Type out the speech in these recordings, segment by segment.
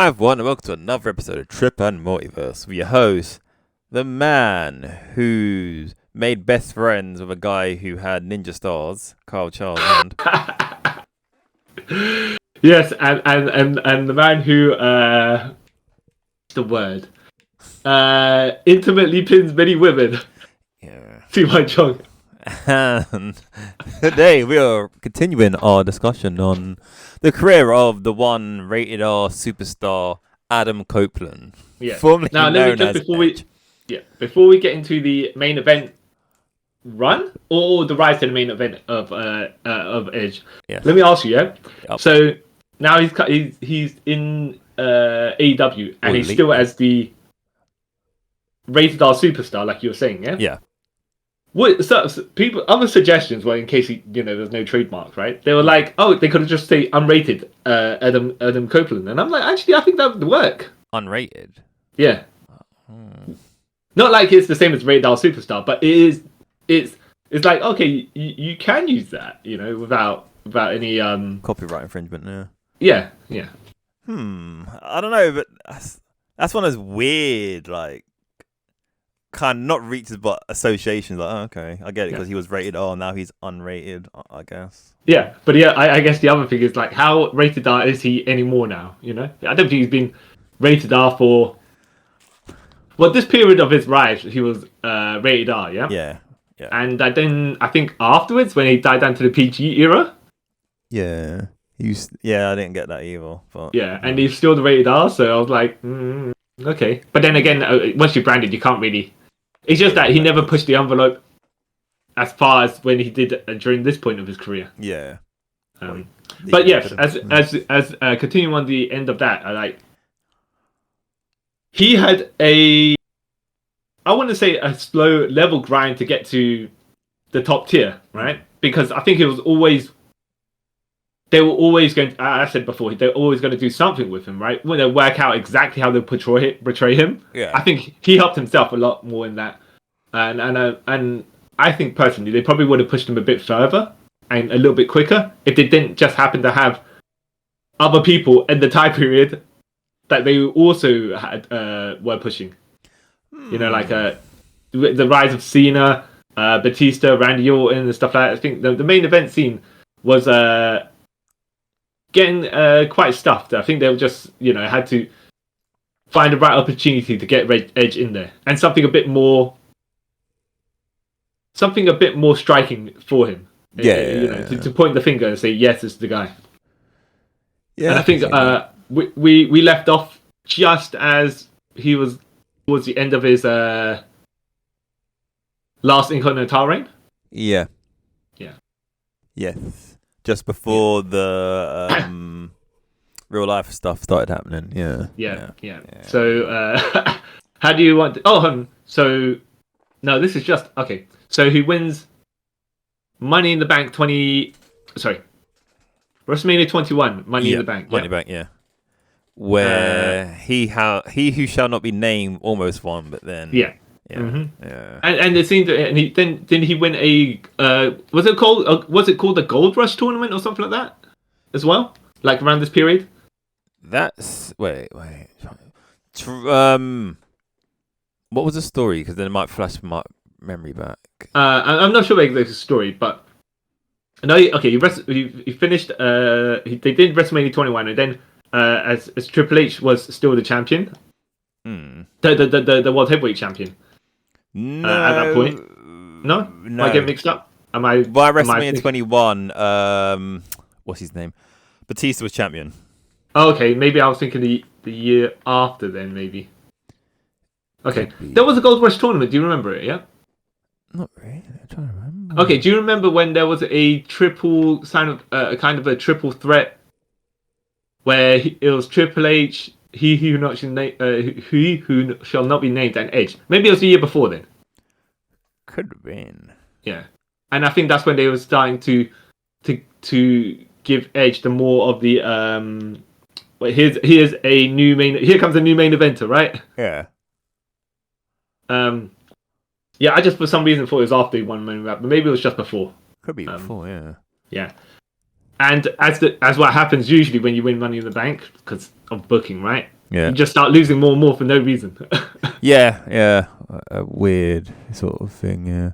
Hi everyone, and welcome to another episode of Trip and Multiverse with your host, the man who's made best friends with a guy who had ninja stars, Carl Charles. And yes, and the man who the word intimately pins many women. Yeah. See my jog. And today we are continuing our discussion on the career of the one rated R superstar Adam Copeland, formerly Now, known let me as Edge. before we get into the main event run or the rise to the main event of Edge. Yes. Let me ask you, Yep. So now he's in AEW and he's still as the rated R superstar, like you were saying, yeah. Yeah. What so people other suggestions were in case there's no trademark, right? They were like, oh, they could have just say unrated Adam Copeland, and I'm like, actually, I think that would work. Unrated. Yeah. Not like it's the same as rated R superstar, but it's like, okay, you can use that, without any Copyright infringement. Yeah. I don't know, but that's one of those weird, like, kind of not reaches but associations. Like, oh, okay, I get it, because he was rated R, now he's unrated, I guess. Yeah, but I guess the other thing is, like, how rated R is he anymore now? I don't think he's been rated R for. Well, this period of his rise, he was rated R, yeah? Yeah. And then I think afterwards, when he died down to the PG era. Yeah. I didn't get that either. But, yeah, and he's still the rated R, so I was like, okay. But then again, once you're branded, you can't really. It's just that he never pushed the envelope as far as when he did during this point of his career. Yeah. But yes, as continuing on the end of that, he had I want to say a slow level grind to get to the top tier, right? Because I think it was always. They were always going to, I said before, they're always going to do something with him, right? When they work out exactly how they portray him. Yeah. I think he helped himself a lot more in that. And I think personally, they probably would have pushed him a bit further and a little bit quicker if they didn't just happen to have other people in the time period that they also had were pushing. Like the rise of Cena, Batista, Randy Orton, and stuff like that. I think the main event scene was getting quite stuffed. I think they were just, had to find the right opportunity to get Edge in there, and something a bit more striking for him. To point the finger and say, yes, it's the guy. Yeah, and I think we left off just as he was towards the end of his last Intercontinental reign. Yeah. Yes. Just before the real life stuff started happening. Yeah. So, how do you want to... so... No, this is just... Okay. So, he wins Money in the Bank WrestleMania 21, Money in the Bank. Money in the Bank, yeah. Where he who shall not be named almost won, but then... Yeah. Mm-hmm. Yeah. And it seemed, and didn't he win a was it called the Gold Rush tournament or something like that as well, like around this period? That's wait. What was the story? Because then it might flash my memory back. I'm not sure about the story, but no. Okay, he finished. They did WrestleMania 21, and then as Triple H was still the champion, the World Heavyweight Champion. No, at that point, no. I get mixed up. By WrestleMania 21, what's his name? Batista was champion. Oh, okay, maybe I was thinking the year after then, maybe. Okay, there was a Gold Rush tournament. Do you remember it? Yeah. Not really. I'm trying to remember. Okay, do you remember when there was a triple kind of a triple threat where it was Triple H, he who shall not be named, and Edge? Maybe it was the year before then. Could have been. Yeah, and I think that's when they were starting to give Edge the more of the here's a new here comes a new main eventer, right? Yeah. Yeah, I just for some reason thought it was after he won main event, but maybe it was just before. Could be before, yeah. Yeah. And as what happens usually when you win Money in the Bank, because of booking, right? Yeah. You just start losing more and more for no reason. Yeah. A weird sort of thing. Yeah.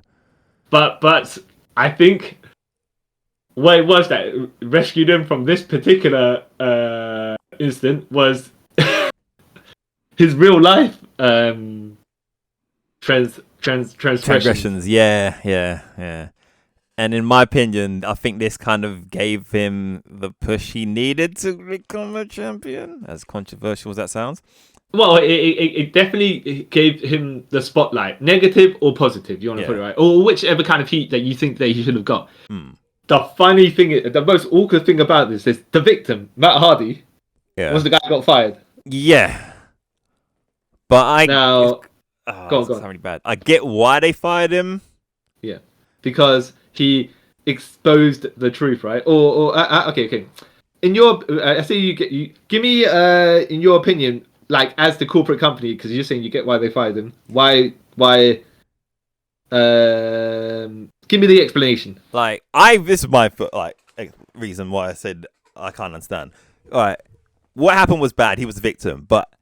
But I think what it was that rescued him from this particular incident was his real life transgressions. Yeah. And in my opinion, I think this kind of gave him the push he needed to become a champion, as controversial as that sounds. Well, it definitely gave him the spotlight, negative or positive, you want to put it right, or whichever kind of heat that you think that he should have got. The funny thing, the most awkward thing about this is the victim, Matt Hardy, was the guy who got fired. Yeah. But go on. Really bad. I get why they fired him. Yeah, because he exposed the truth, right? Okay. In your, I say you give me in your opinion, like as the corporate company, because you're saying you get why they fired him. Why? Give me the explanation. This is my reason why I said I can't understand. All right, what happened was bad. He was the victim, but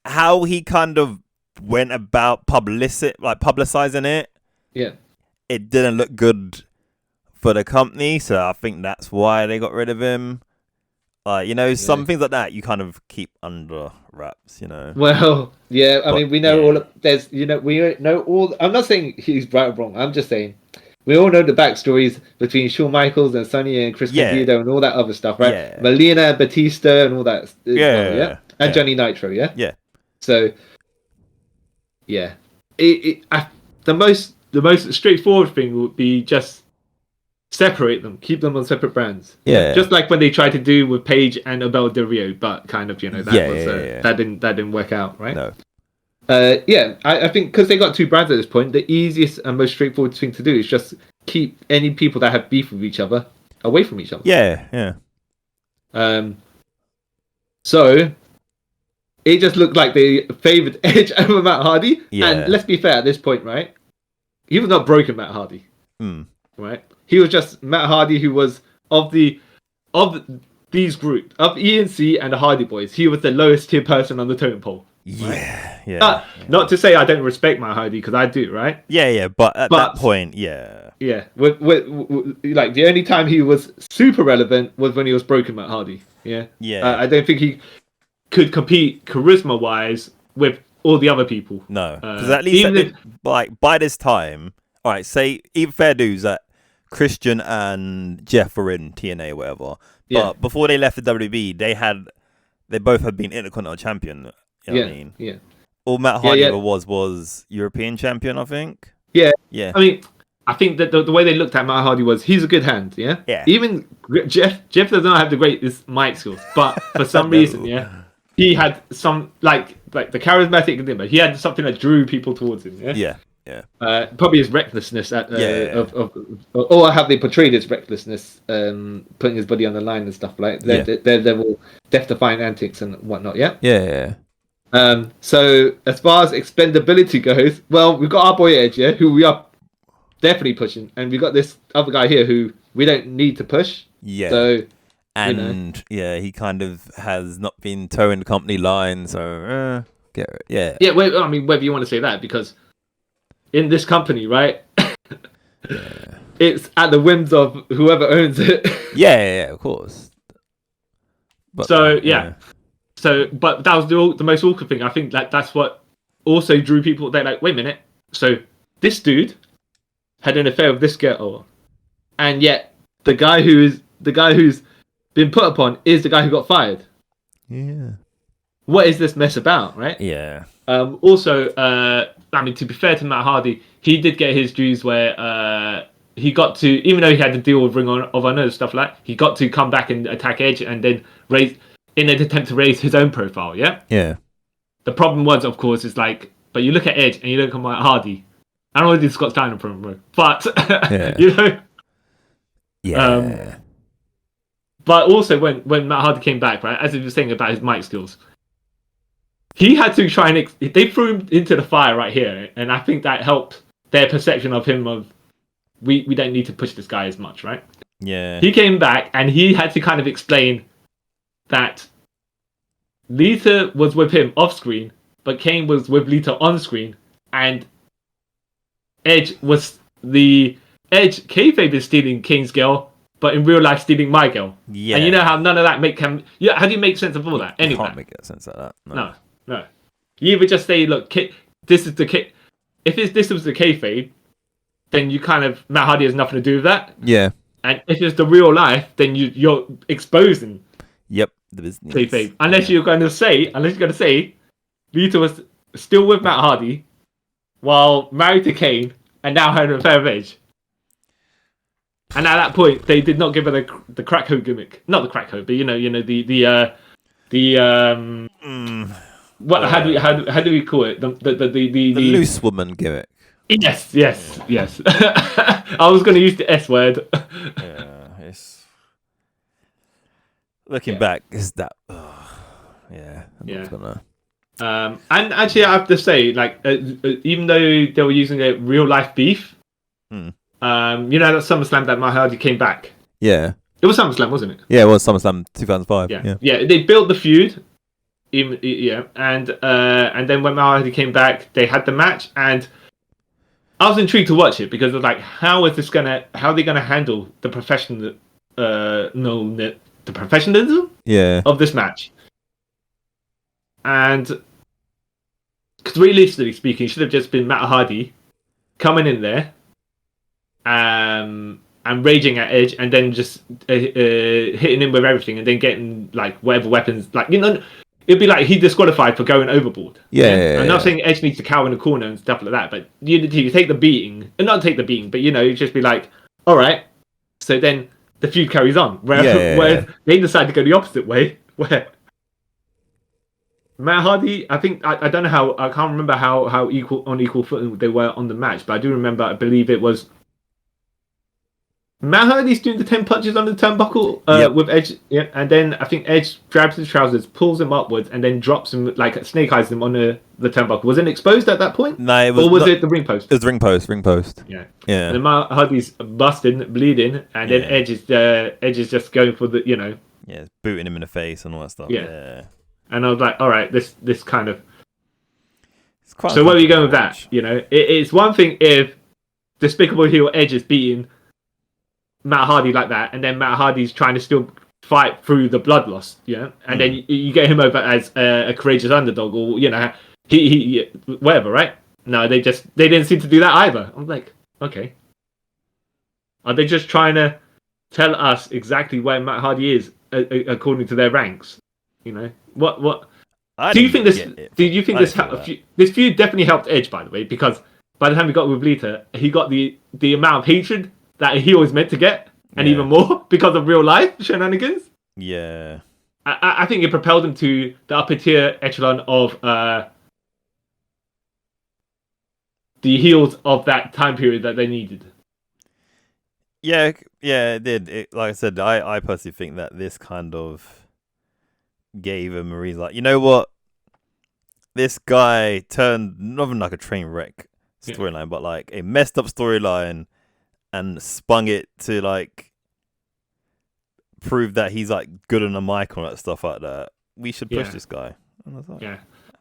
how he kind of went about publicizing it, it didn't look good for the company. So I think that's why they got rid of him. Some things like that you kind of keep under wraps, Well, yeah, I mean, we know all of, there's, we know all. I'm not saying he's right or wrong. I'm just saying we all know the backstories between Shawn Michaels and Sonny and Chris Candido and all that other stuff, right? Yeah. Melina, Batista, and all that. And Johnny Nitro, yeah. Yeah. So, yeah, the most straightforward thing would be just separate them, keep them on separate brands. Yeah. Just like when they tried to do with Paige and Abel Del Rio, but kind of, that didn't work out, right? No. I think because they got two brands at this point, the easiest and most straightforward thing to do is just keep any people that have beef with each other away from each other. Yeah. So it just looked like they favored Edge over Matt Hardy. Yeah. And let's be fair at this point, right? He was not broken Matt Hardy. Right? He was just Matt Hardy, who was of these group of ENC and the Hardy Boys. He was the lowest tier person on the totem pole. Right? Not to say I don't respect Matt Hardy, because I do, right? Yeah. But at that point, yeah. With like the only time he was super relevant was when he was broken Matt Hardy. Yeah. I don't think he could compete charisma wise with all the other people. No, because at least by this time, all right, say even fair dues that Christian and Jeff were in TNA or whatever. But before they left the WWE, they both had been Intercontinental champion. You know what I mean? Yeah. All Matt Hardy ever was European champion, I think. Yeah. Yeah. I mean, I think that the way they looked at Matt Hardy was he's a good hand. Yeah. Yeah. Even Jeff does not have the greatest mic skills, but for some reason, he had some like the charismatic thing, but he had something that drew people towards him. Yeah. Probably his recklessness or how they portrayed his recklessness, putting his body on the line and stuff like that. They're all death-defying antics and whatnot. Yeah. So as far as expendability goes, well, we've got our boy Edge, who we are definitely pushing, and we got this other guy here who we don't need to push. Yeah. So. And he kind of has not been towing the company line, so Well, I mean, whether you want to say that, because in this company, right, it's at the whims of whoever owns it. Yeah, of course. But, but that was the most awkward thing. I think that's what also drew people. They're like, wait a minute, so this dude had an affair with this girl, and yet the guy who's been put upon is the guy who got fired. Yeah. What is this mess about, right? Yeah. Also, I mean, to be fair to Matt Hardy, he did get his dues where he got to, even though he had to deal with Ring of Honor and stuff like that, he got to come back and attack Edge and then raise, in an attempt to raise his own profile, yeah? Yeah. The problem was, of course, is but you look at Edge and you look at Matt Hardy. I don't want to do Scott Steiner promo, but, Yeah. But also, when Matt Hardy came back, right, as he was saying about his mic skills, he had to try and... they threw him into the fire right here, and I think that helped their perception of him of, we don't need to push this guy as much, right? Yeah. He came back, and he had to kind of explain that Lita was with him off screen, but Kane was with Lita on screen, and Edge was the Edge kayfabe is stealing Kane's girl, but in real life stealing my girl. Yeah. And you know how none of that how do you make sense of all that? Any You of can't that? make sense of that. No. You either just say, look, this is the if this was the kayfabe, then you kind of Matt Hardy has nothing to do with that. Yeah. And if it's the real life, then you're exposing Yep. The business. kayfabe. Unless you're going to say Lita was still with Matt Hardy while married to Kane and now had an affair with Edge. And at that point, they did not give her the crack hoe gimmick. Not the crack hoe, but how do we call it? The loose woman gimmick. Yes. I was going to use the S word. Yeah, it's looking back. Is that? Yeah. I'm not gonna... And actually, I have to say, like, even though they were using a real life beef, you know that SummerSlam that Matt Hardy came back. Yeah. It was SummerSlam, wasn't it? Yeah, it was SummerSlam 2005. Yeah. They built the feud. And then when Matt Hardy came back, they had the match, and I was intrigued to watch it because it was like, how are they gonna handle the professionalism of this match? And because realistically speaking, it should have just been Matt Hardy coming in there and raging at Edge, and then just hitting him with everything, and then getting like whatever weapons, like, you know, it'd be like he disqualified for going overboard. I'm not saying Edge needs to cower in the corner and stuff like that, but you take the beating, and not take the beating, but you know, just be like, all right. So then the feud carries on. Whereas they decide to go the opposite way, where Matt Hardy, I think I don't know how, I can't remember how equal footing they were on the match, but I do remember, I believe it was Matt Hardy's doing the 10 punches on the turnbuckle with Edge, and then I think Edge grabs his trousers, pulls him upwards, and then drops him, like snake eyes him on the turnbuckle. Was it exposed at that point? No, it was. Or was it the ring post? It was ring post. Yeah. And then Matt Hardy's busting, bleeding, and then Edge is just going for the, you know. Yeah, booting him in the face and all that stuff. Yeah. And I was like, all right, this kind of. Quite so where are you going with that? You know, it's one thing if Despicable Heel Edge is beating Matt Hardy like that, and then Matt Hardy's trying to still fight through the blood loss, and then you get him over as a courageous underdog, or you know, he whatever, right? No, they didn't seem to do that either. I'm like, okay, are they just trying to tell us exactly where Matt Hardy is according to their ranks? You know, what? Do you think this? This feud definitely helped Edge, by the way, because by the time he got with Lita, he got the amount of hatred that he was meant to get, and even more because of real life shenanigans. Yeah, I think it propelled him to the upper tier echelon of the heels of that time period that they needed. Yeah, it did. Like I said, I personally think that this kind of gave him a reason. Like, you know what? This guy turned not even like a train wreck storyline, but like a messed up storyline, and spun it to like prove that he's like good on the mic and all that stuff like that. We should push this guy. Yeah.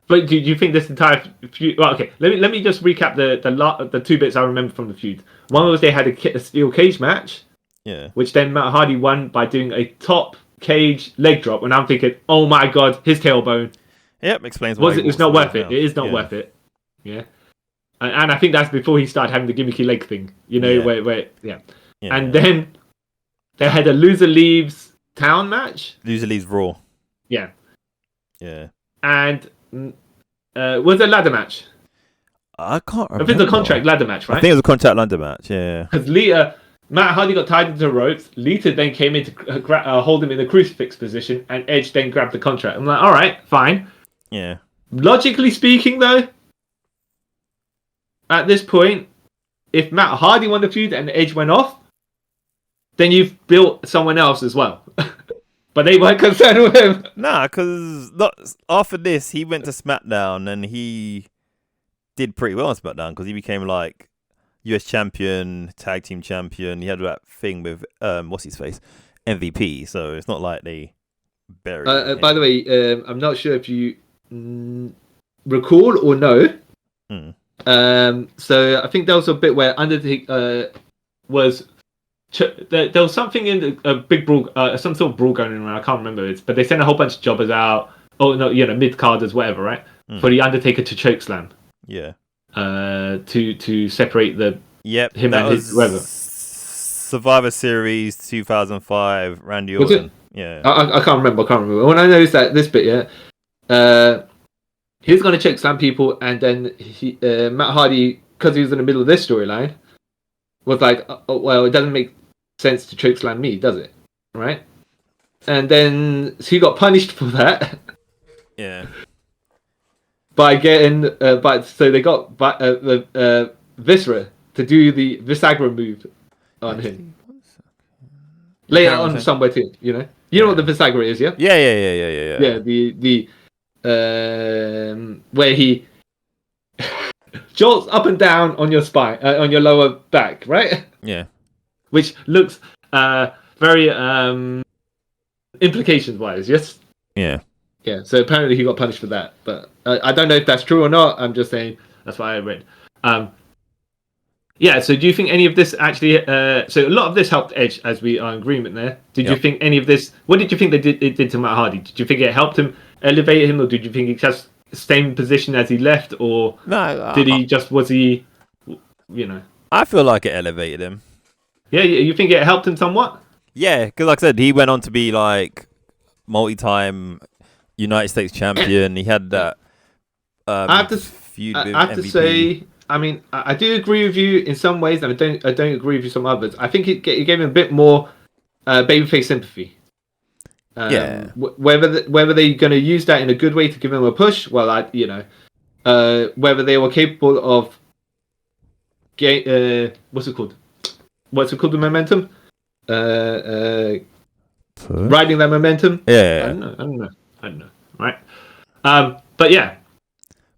But do you think this entire feud? Well, okay. Let me just recap the two bits I remember from the feud. One was they had a steel cage match. Yeah. Which then Matt Hardy won by doing a top cage leg drop, and I'm thinking, oh my god, his tailbone. Yep, explains why. It's not worth it. It is not worth it. Yeah. And I think that's before he started having the gimmicky leg thing. You know, where. And then they had a loser leaves town match. Loser leaves Raw. Yeah. Yeah. And was it a ladder match? I can't remember. I think it's a contract ladder match, right? I think it was a contract ladder match, yeah. Because Matt Hardy got tied into the ropes. Lita then came in to hold him in the crucifix position, and Edge then grabbed the contract. I'm like, all right, fine. Yeah. Logically speaking, though, at this point, if Matt Hardy won the feud and Edge went off, then you've built someone else as well. But they weren't concerned with him. Nah, because after this, he went to SmackDown and he did pretty well on SmackDown because he became like US champion, tag team champion. He had that thing with what's his face, MVP. So it's not like they Bury. By the way, I'm not sure if you recall or know. So I think there was a bit where Undertaker was. There was something in a big brawl, some sort of brawl going around. I can't remember it, but they sent a whole bunch of jobbers out. Oh no, mid carders, whatever, right? For the Undertaker to chokeslam. Yeah. To separate the him that and his whoever. Survivor Series 2005. Randy Was Orton. it? Yeah. I can't remember. When I know is that this bit, he's going to chokeslam people, and then Matt Hardy, because he was in the middle of this storyline, was like, oh, well, it doesn't make sense to chokeslam me, does it? Right? And then so he got punished for that. Yeah. By getting, so they got Viscera to do the Visagra move on him. Later on, somewhere too, you know what the Visagra is, yeah? Yeah. Yeah, where he jolts up and down on your spine, on your lower back, right? Yeah. Which looks very implications wise, yes. Yeah. Yeah. So apparently he got punished for that, but I don't know if that's true or not. I'm just saying that's what I read. Yeah. So do you think any of this actually? So a lot of this helped Edge, as we are in agreement there. Did you think any of this? What did you think it did to Matt Hardy? Did you think it helped him elevate him, or did you think he just stayed in position as he left, or did he just was he? I feel like it elevated him. Yeah, you think it helped him somewhat? Yeah, because like I said, he went on to be like multi-time United States champion. He had that. I have to say, I mean, I do agree with you in some ways, and I don't agree with you some others. I think it gave him a bit more babyface sympathy. Whether they're going to use that in a good way to give him a push, well, whether they were capable of what's it called? The momentum? Riding that momentum? Yeah. I don't know. Right? But yeah.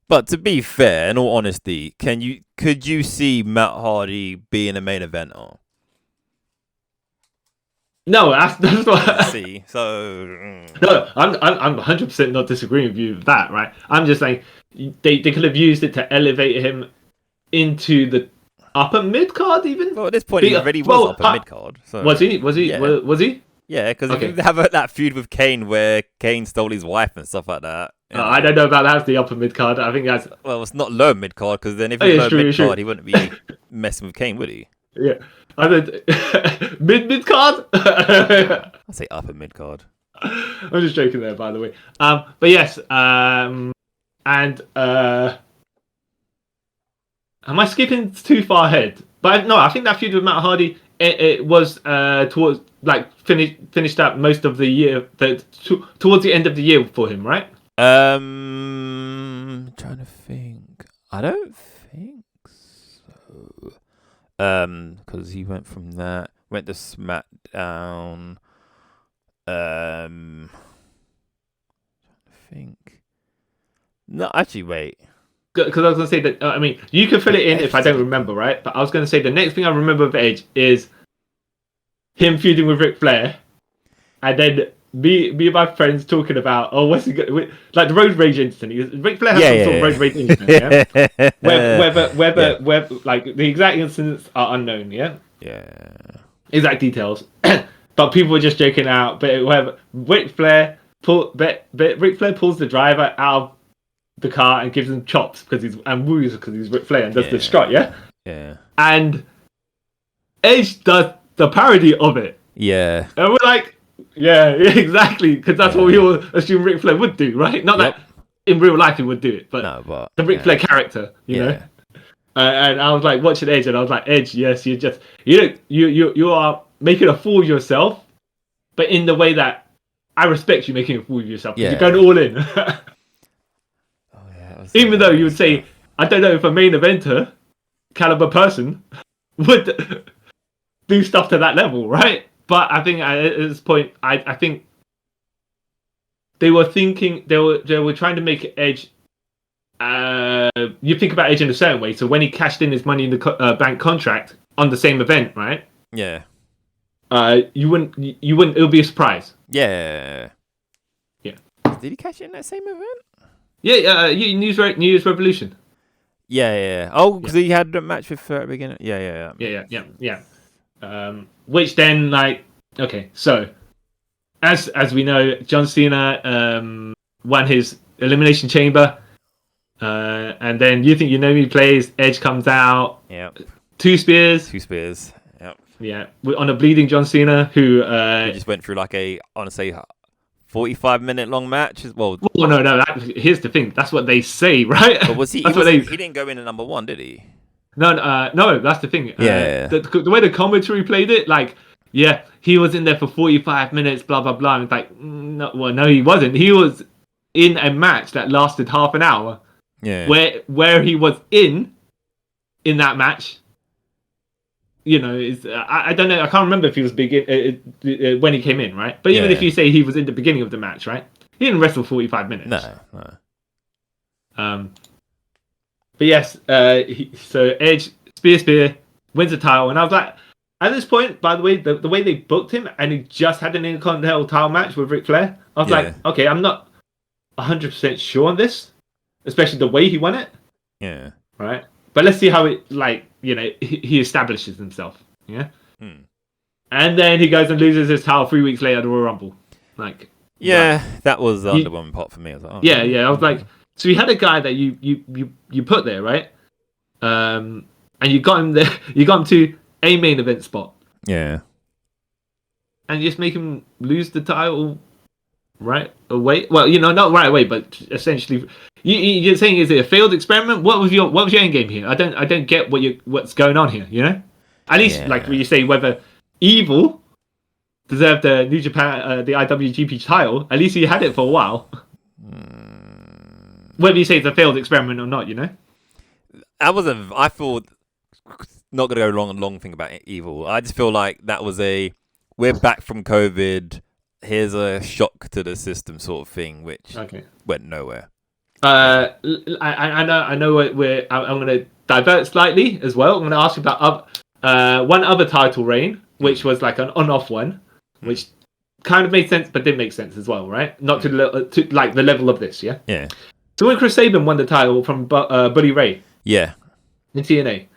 But to be fair, in all honesty, could you see Matt Hardy being a main eventer? No, that's what. See, so no, I'm 100% not disagreeing with you with that, right? I'm just saying they could have used it to elevate him into the upper mid card, even. Well, at this point, he already was upper mid card. So. Was he? Yeah. Was he? Yeah, because if you have that feud with Kane, where Kane stole his wife and stuff like that. I don't know about that. That's the upper mid card. I think that's. Well, it's not low mid card, because then if it's low mid card, he wouldn't be messing with Kane, would he? Yeah, I said mid card. I'll say upper mid card. I'm just joking there, by the way. But yes, and am I skipping too far ahead? But no, I think that feud with Matt Hardy it was towards like finished up most of the year, towards the end of the year for him, right? Trying to think. I don't think so. Because he went from that, went to SmackDown. Trying to think. No, actually, wait. Because I was going to say that, I mean, you can fill it in if I don't remember, right? But I was going to say the next thing I remember of Edge is him feuding with Ric Flair, and then me and my friends talking about, what's he going like the road rage incident. Ric Flair has some sort of road rage incident, yeah? whether like the exact incidents are unknown, yeah? Yeah. Exact details. But people were just joking out, but whatever. Ric Flair pulls the driver out of the car and gives him chops and woos because he's Ric Flair and does the strut, yeah? Yeah. And Edge does the parody of it. Yeah. And we're like, yeah, exactly, because that's what we all assume Ric Flair would do, right? Not that in real life he would do it, but the Ric Flair character, you know? And I was like watching Edge, and I was like, Edge, yes, you are making a fool of yourself, but in the way that I respect you making a fool of yourself. You're going all in. Even though you would say, I don't know if a main eventer caliber person would do stuff to that level, right? But I think at this point, I think they were thinking they were trying to make Edge. You think about Edge in a certain way. So when he cashed in his Money in the Bank contract on the same event, right? Yeah. You wouldn't. It would be a surprise. Yeah. Did he catch it in that same event? Yeah, New Year's Revolution. Yeah. Oh, because he had a match with at the beginning. Yeah. Which then, like, okay, so as we know, John Cena won his Elimination Chamber, and then You Think You Know Me plays. Edge comes out. Yep. Two spears. Yep. Yeah, on a bleeding John Cena who he just went through like I want to say 45-minute long match. Well, no. Here's the thing. That's what they say, right? But was he? That's he didn't go in at number 1, did he? No. That's the thing. Yeah. The way the commentary played it, like, yeah, he was in there for 45 minutes, blah blah blah. And it's like, no, he wasn't. He was in a match that lasted half an hour. Yeah. Where he was in that match. You know, I don't know. I can't remember if he was when he came in, right? But even if you say he was in the beginning of the match, right? He didn't wrestle 45 minutes. No. But yes, so Edge spear wins the title, and I was like, at this point, by the way, the way they booked him, and he just had an Intercontinental title match with Ric Flair, I was like, okay, I'm not 100% sure on this, especially the way he won it. Yeah. Right. But let's see how it, like, you know, he establishes himself. Yeah. And then he goes and loses his title 3 weeks later at the Royal Rumble. Like. Yeah, that was the underwhelming part for me. I was like, oh, yeah. I was like, so you had a guy that you put there, right? And you got him there. You got him to a main event spot. Yeah. And you just make him lose the title right away. Well, you know, not right away, but essentially, you're saying, is it a failed experiment? What was your end game here? I don't get what's going on here. You know, at least like when you say whether Evil deserved the New Japan, the IWGP title. At least he had it for a while. Whether you say it's a failed experiment or not, you know. I thought, not gonna go long thing about Evil. I just feel like that was we're back from COVID. Here's a shock to the system sort of thing, which went nowhere. I know. I'm going to divert slightly as well. I'm going to ask you about one other title reign, which was like an on-off one, which kind of made sense, but didn't make sense as well, right? Not to like the level of this, yeah. Yeah. So when Chris Sabin won the title from Buddy Ray, in TNA,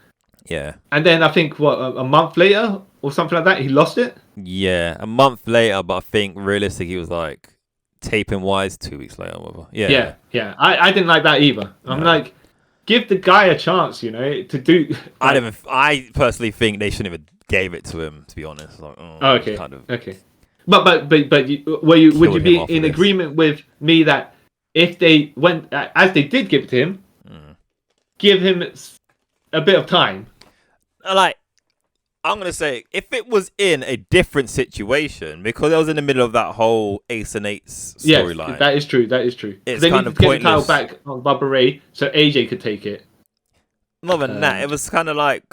yeah, and then I think a month later or something like that, he lost it. Yeah, a month later, but I think realistically, he was like taping wise 2 weeks later. Or whatever. Yeah. I didn't like that either. I'm like, give the guy a chance, you know, to do. I personally think they shouldn't have gave it to him. To be honest, like, okay, kind of. Okay. But would you be in agreement with me that if they went as they did give it to him, give him a bit of time? Like, I'm going to say, if it was in a different situation, because I was in the middle of that whole Ace and Eights storyline. Yes, that is true. It's they kind need of to get pointless. the title back on Bubba Ray so AJ could take it. More than that, it was kind of like...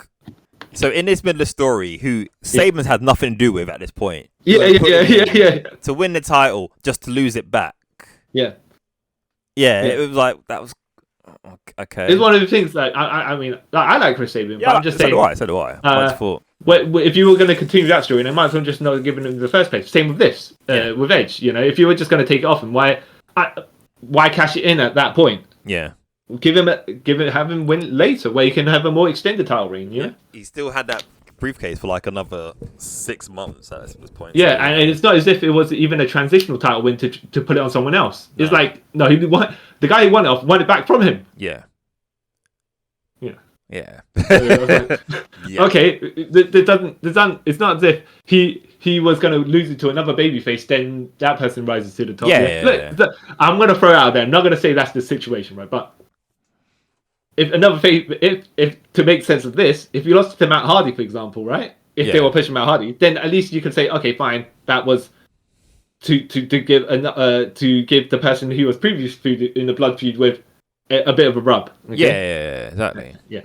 So in this middle of the story, who Saban's had nothing to do with at this point. Yeah. To win the title, just to lose it back. Yeah. It was like, that was... Okay. It's one of the things that I mean, I like Chris Sabin, but I'm just saying. So do I. I just thought. If you were going to continue that story, then might as well just not give him in the first place. Same with this, with Edge. You know, if you were just going to take it off him, why cash it in at that point? Yeah. Have him win later, where you can have a more extended title reign. You know? He still had that briefcase for like another 6 months at this point. Yeah, and it's not as if it was even a transitional title win to put it on someone else. No. It's like the guy who won it won it back from him. Yeah. Okay, it's not as if he was going to lose it to another babyface, then that person rises to the top. Look, I'm going to throw it out there. I'm not going to say that's the situation, right? But if another face, if to make sense of this, if you lost to Matt Hardy, for example, right? If they were pushing Matt Hardy, then at least you can say, okay, fine, that was to give the person who was previously in the blood feud with a bit of a rub. Okay? Yeah, exactly. Yeah.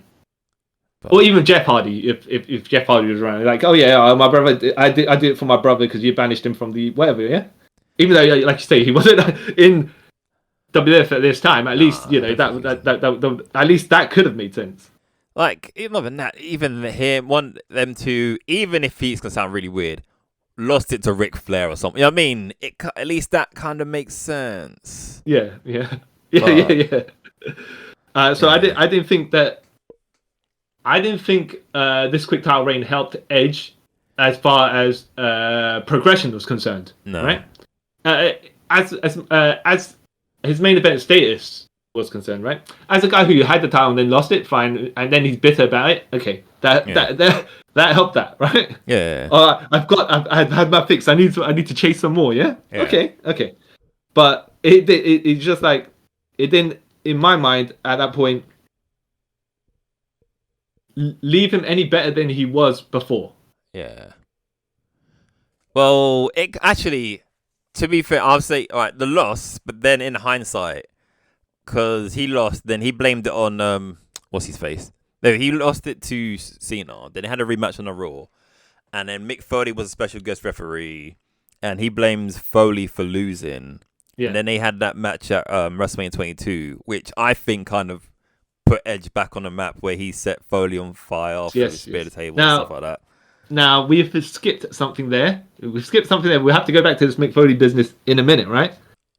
But, or even Jeff Hardy, if Jeff Hardy was around, like, oh yeah, my brother, I did it for my brother because you banished him from the whatever, yeah. Even though, like you say, he wasn't in WWF at this time. At least that at least that could have made sense. Like even that, even him, them two, even if he's gonna sound really weird, lost it to Ric Flair or something. You know what I mean? At least that kind of makes sense. Yeah. So I didn't think this quick title reign helped Edge as far as progression was concerned. No. Right? As his main event status was concerned, right? As a guy who had the title and then lost it, fine, and then he's bitter about it. Okay, that helped that, right? Yeah. I've had my fix. I need to chase some more. Yeah. Okay. But it's just like it didn't, in my mind, at that point, leave him any better than he was before. Yeah. Well, it actually, to be fair, I'll say, all right, the loss, but then in hindsight, because he lost, then he blamed it on, what's his face? No, he lost it to Cena. Then they had a rematch on the Raw. And then Mick Foley was a special guest referee. And he blames Foley for losing. Yeah. And then they had that match at WrestleMania 22, which I think kind of put Edge back on the map, where he set Foley on fire after the spear the table and stuff like that. Now, we've skipped something there. We have to go back to this Mick Foley business in a minute, right?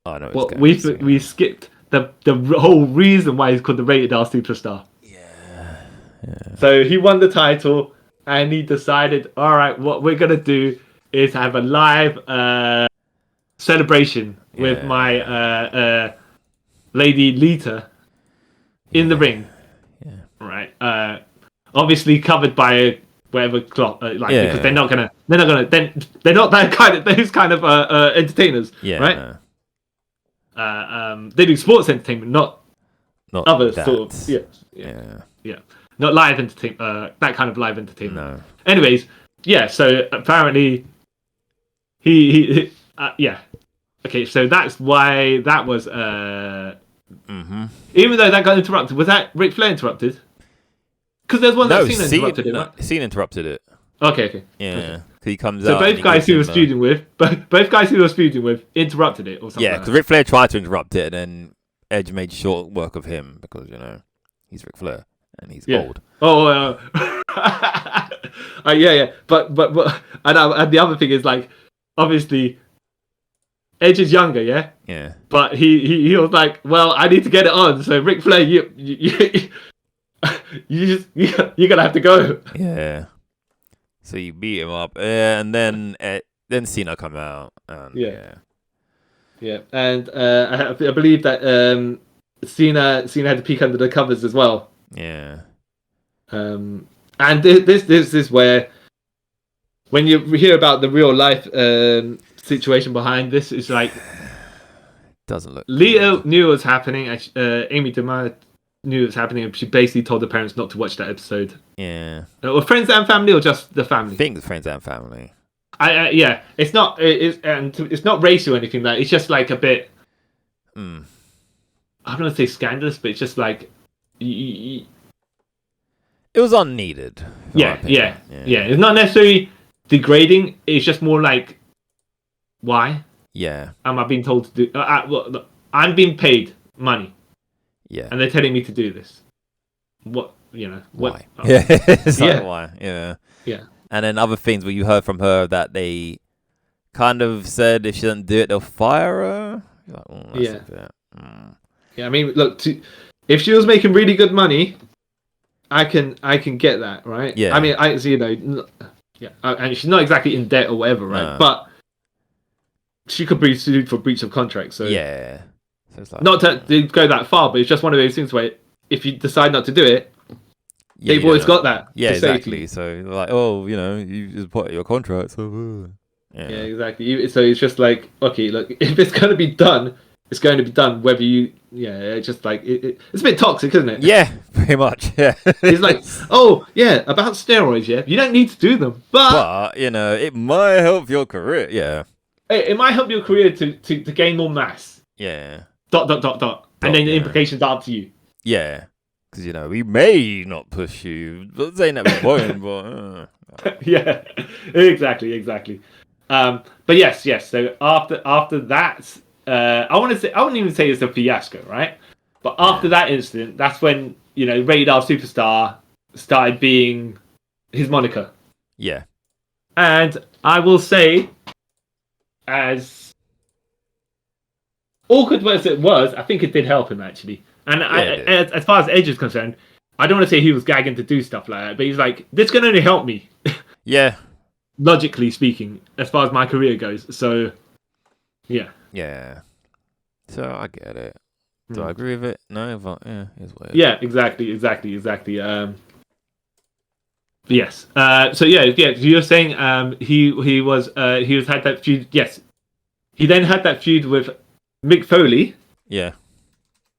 Oh, no. Well, we skipped the whole reason why he's called the Rated R Superstar. Yeah. So he won the title, and he decided, all right, what we're going to do is have a live celebration with my Lady Lita in the ring. Yeah. Right. Obviously covered by whatever cloth, because they're not that kind of those kind of entertainers. Yeah. Right. They do sports entertainment, not other that. sort of yeah. Not live entertainment. That kind of live entertainment. No. Anyways, so apparently he Okay, so that's why that was even though that got interrupted. Was that Ric Flair interrupted? Because there's one that Cena interrupted it, right? Cena interrupted it. Okay. Yeah, he comes out. So both guys who was feuding with interrupted it or something. Yeah, because Ric Flair tried to interrupt it, and then Edge made short work of him because he's Ric Flair and he's old. Oh, but and the other thing is, like, obviously Edge is younger, yeah. But he was like, well, I need to get it on. So Ric Flair, you're gonna have to go. Yeah. So you beat him up, and then Cena come out. And, and I believe that Cena had to peek under the covers as well. Yeah. And this is where, when you hear about the real life situation behind this, it's like, doesn't look. Lita knew it was happening. Amy DeMar knew it was happening, and she basically told her parents not to watch that episode. Yeah. Or friends and family, or just the family? I think friends and family. It's not. It's not racial or anything. Like, it's just like a bit. I'm not gonna say scandalous, but it's just like. It was unneeded. Yeah. It's not necessarily degrading. It's just more like, why? Yeah. Am I being told to do? Look, I'm being paid money. Yeah. And they're telling me to do this. What? Why? It's like, why? Yeah. Yeah. And then other things where you heard from her that they kind of said if she doesn't do it, they'll fire her. You're like, oh, that's a bit. Yeah. I mean, look, if she was making really good money, I can get that, right? Yeah. I mean, and she's not exactly in debt or whatever, right? No. But she could be sued for breach of contract. So yeah. So it's like, not to go that far, but it's just one of those things where if you decide not to do it, they've always got that. Yeah, exactly. So like, you just put your contract. So yeah, exactly. So it's just like, okay, look, if it's going to be done, it's going to be done. Whether you, it's just like it's a bit toxic, isn't it? Yeah, pretty much. Yeah, it's like, about steroids. Yeah, you don't need to do them, but it might help your career. Yeah, it might help your career to gain more mass. Yeah. ... And then the implications are up to you. Yeah. Because, we may not push you. Not saying that we won't, but... Yeah, exactly. But yes. So after that, I wouldn't even say it's a fiasco, right? But after that incident, that's when, Radar Superstar started being his moniker. Yeah. And I will say, as awkward as it was, I think it did help him actually. And as far as Edge is concerned, I don't want to say he was gagging to do stuff like that, but he's like, this can only help me. Yeah. Logically speaking, as far as my career goes. So, yeah. Yeah. So I get it. Do I agree with it? No, but yeah, it's weird. Yeah, exactly. Yes. So yeah. You're saying he was had that feud. Yes. He then had that feud with Mick Foley. Yeah.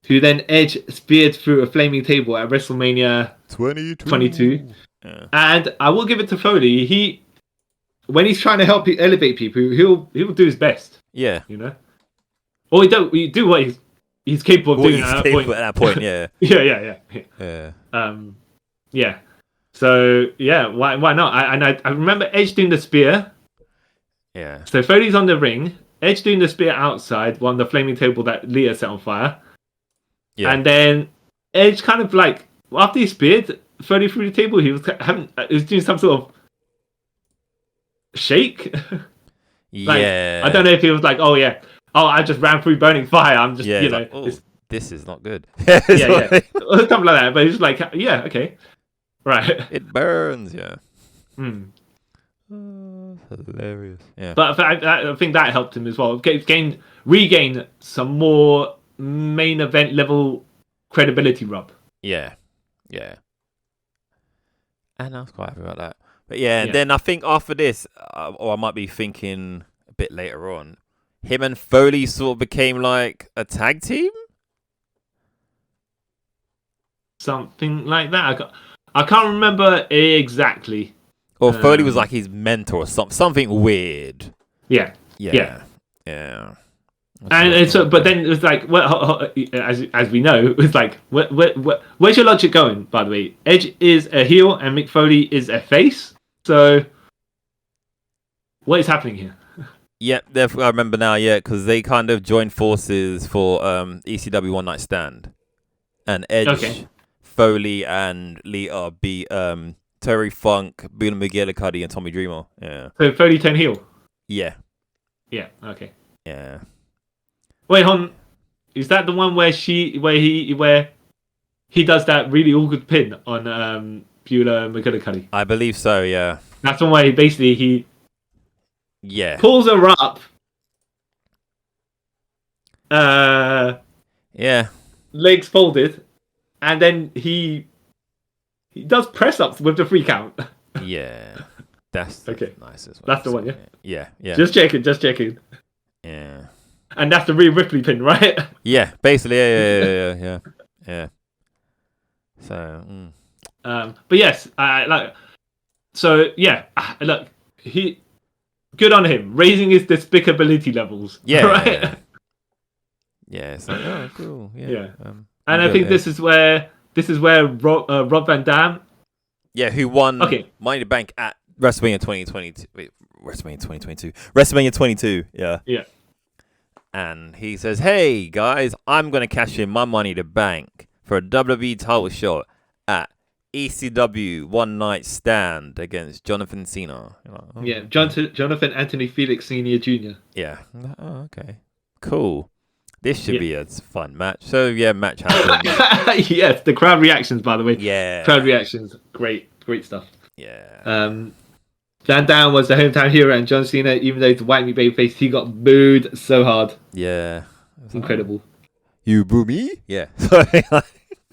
Who then Edge speared through a flaming table at WrestleMania 22. Yeah. And I will give it to Foley. When he's trying to help elevate people, he'll do his best. Yeah. You know. Or he do what he's capable of doing at that point. Yeah. Yeah. Yeah. So yeah, why not? I remember Edge doing the spear. Yeah. So Foley's on the ring. Edge doing the spear outside on the flaming table that Lita set on fire. Yeah. And then Edge kind of like after he speared Foley through the table, he was doing some sort of shake. Yeah. I don't know if he was like, I just ran through burning fire. I'm just this is not good. Yeah. Something like that. But he's like, yeah, okay. Right. It burns, yeah. Hilarious. Yeah. But I think that helped him as well. Regain some more main event level credibility rub. Yeah. And I was quite happy about that. But yeah, and then I think after this, or I might be thinking a bit later on, him and Foley sort of became like a tag team? Something like that. I can't remember exactly. Or Foley was like his mentor or something weird. Yeah. And so, but then it was like, well, as we know, it was like, where's your logic going? By the way, Edge is a heel and Mick Foley is a face. So, what is happening here? Yeah, I remember now. Yeah, because they kind of joined forces for ECW One Night Stand, and Edge, Foley, and Lita beat Terry Funk, Boone McGillicuddy, and Tommy Dreamer. Yeah. So Foley turned heel. Yeah. Yeah. Okay. Yeah. Wait, hon. Is that the one where he does that really awkward pin on Beulah McGillicuddy? I believe so. Yeah. That's the one where he pulls her up. Yeah. Legs folded, and then he does press ups with the 3 count. Yeah. That's nice as well. That's the one, yeah. Just checking. Yeah. And that's the Rhea Ripley pin, right? Yeah, basically, yeah. So, but yes, look, he good on him, raising his despicability levels. Yeah, right. Yeah, it's like, oh, cool. Yeah. And I think this is where Rob Van Dam. Yeah, who won Money in the Bank at WrestleMania 2022. Wait, WrestleMania 2022. WrestleMania 22. Yeah. Yeah. And he says, "Hey guys, I'm gonna cash in my Money in the Bank for a WWE title shot at ECW One Night Stand against Jonathan Cena." Like, Jonathan Anthony Felix Senior Jr. Yeah. Oh, okay. Cool. This should be a fun match. So yeah, match happened. Yes, the crowd reactions, by the way. Yeah. Crowd reactions, great stuff. Yeah. Van Dam was the hometown hero, and John Cena, even though he's a white meat babyface, he got booed so hard. Yeah. Incredible. You boo me? Yeah.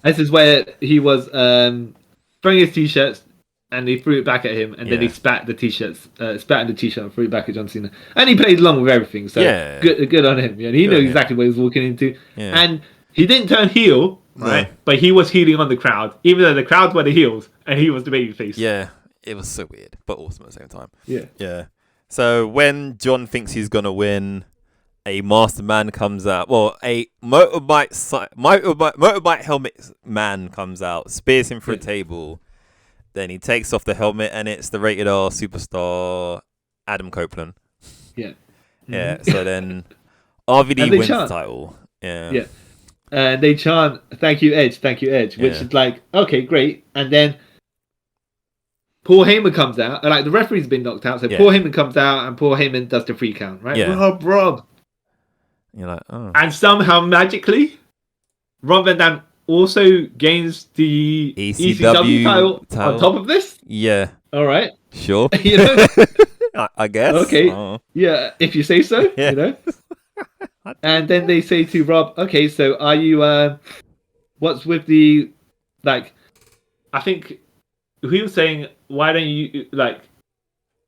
This is where he was throwing his t-shirts, and he threw it back at him, and then he spat the t-shirts, spat in the t-shirt and threw it back at John Cena. And he played along with everything, so good on him. Yeah, he knew exactly what he was walking into. Yeah. And he didn't turn heel, right? No. But he was healing on the crowd, even though the crowd were the heels, and he was the babyface. Yeah. It was so weird, but awesome at the same time. Yeah. So when John thinks he's gonna win, a master man comes out. Well, a motorbike helmet man comes out, spears him through a table. Then he takes off the helmet, and it's the rated R superstar Adam Copeland. Yeah. Yeah. So then RVD wins the title. Yeah. And they chant "Thank you, Edge," which is like, okay, great. And then Paul Heyman comes out, like the referee's been knocked out, so Yeah. Paul Heyman comes out and Paul Heyman does the 3 count, right? Yeah. Rob. You're like, oh. And somehow magically, Rob Van Dam also gains the ECW title on top of this. Yeah. All right. Sure. You know. I guess. Okay. Oh. Yeah, if you say so. Yeah. You know. And then they say to Rob, "Okay, so are you? What's with the like? I think he was saying, why don't you like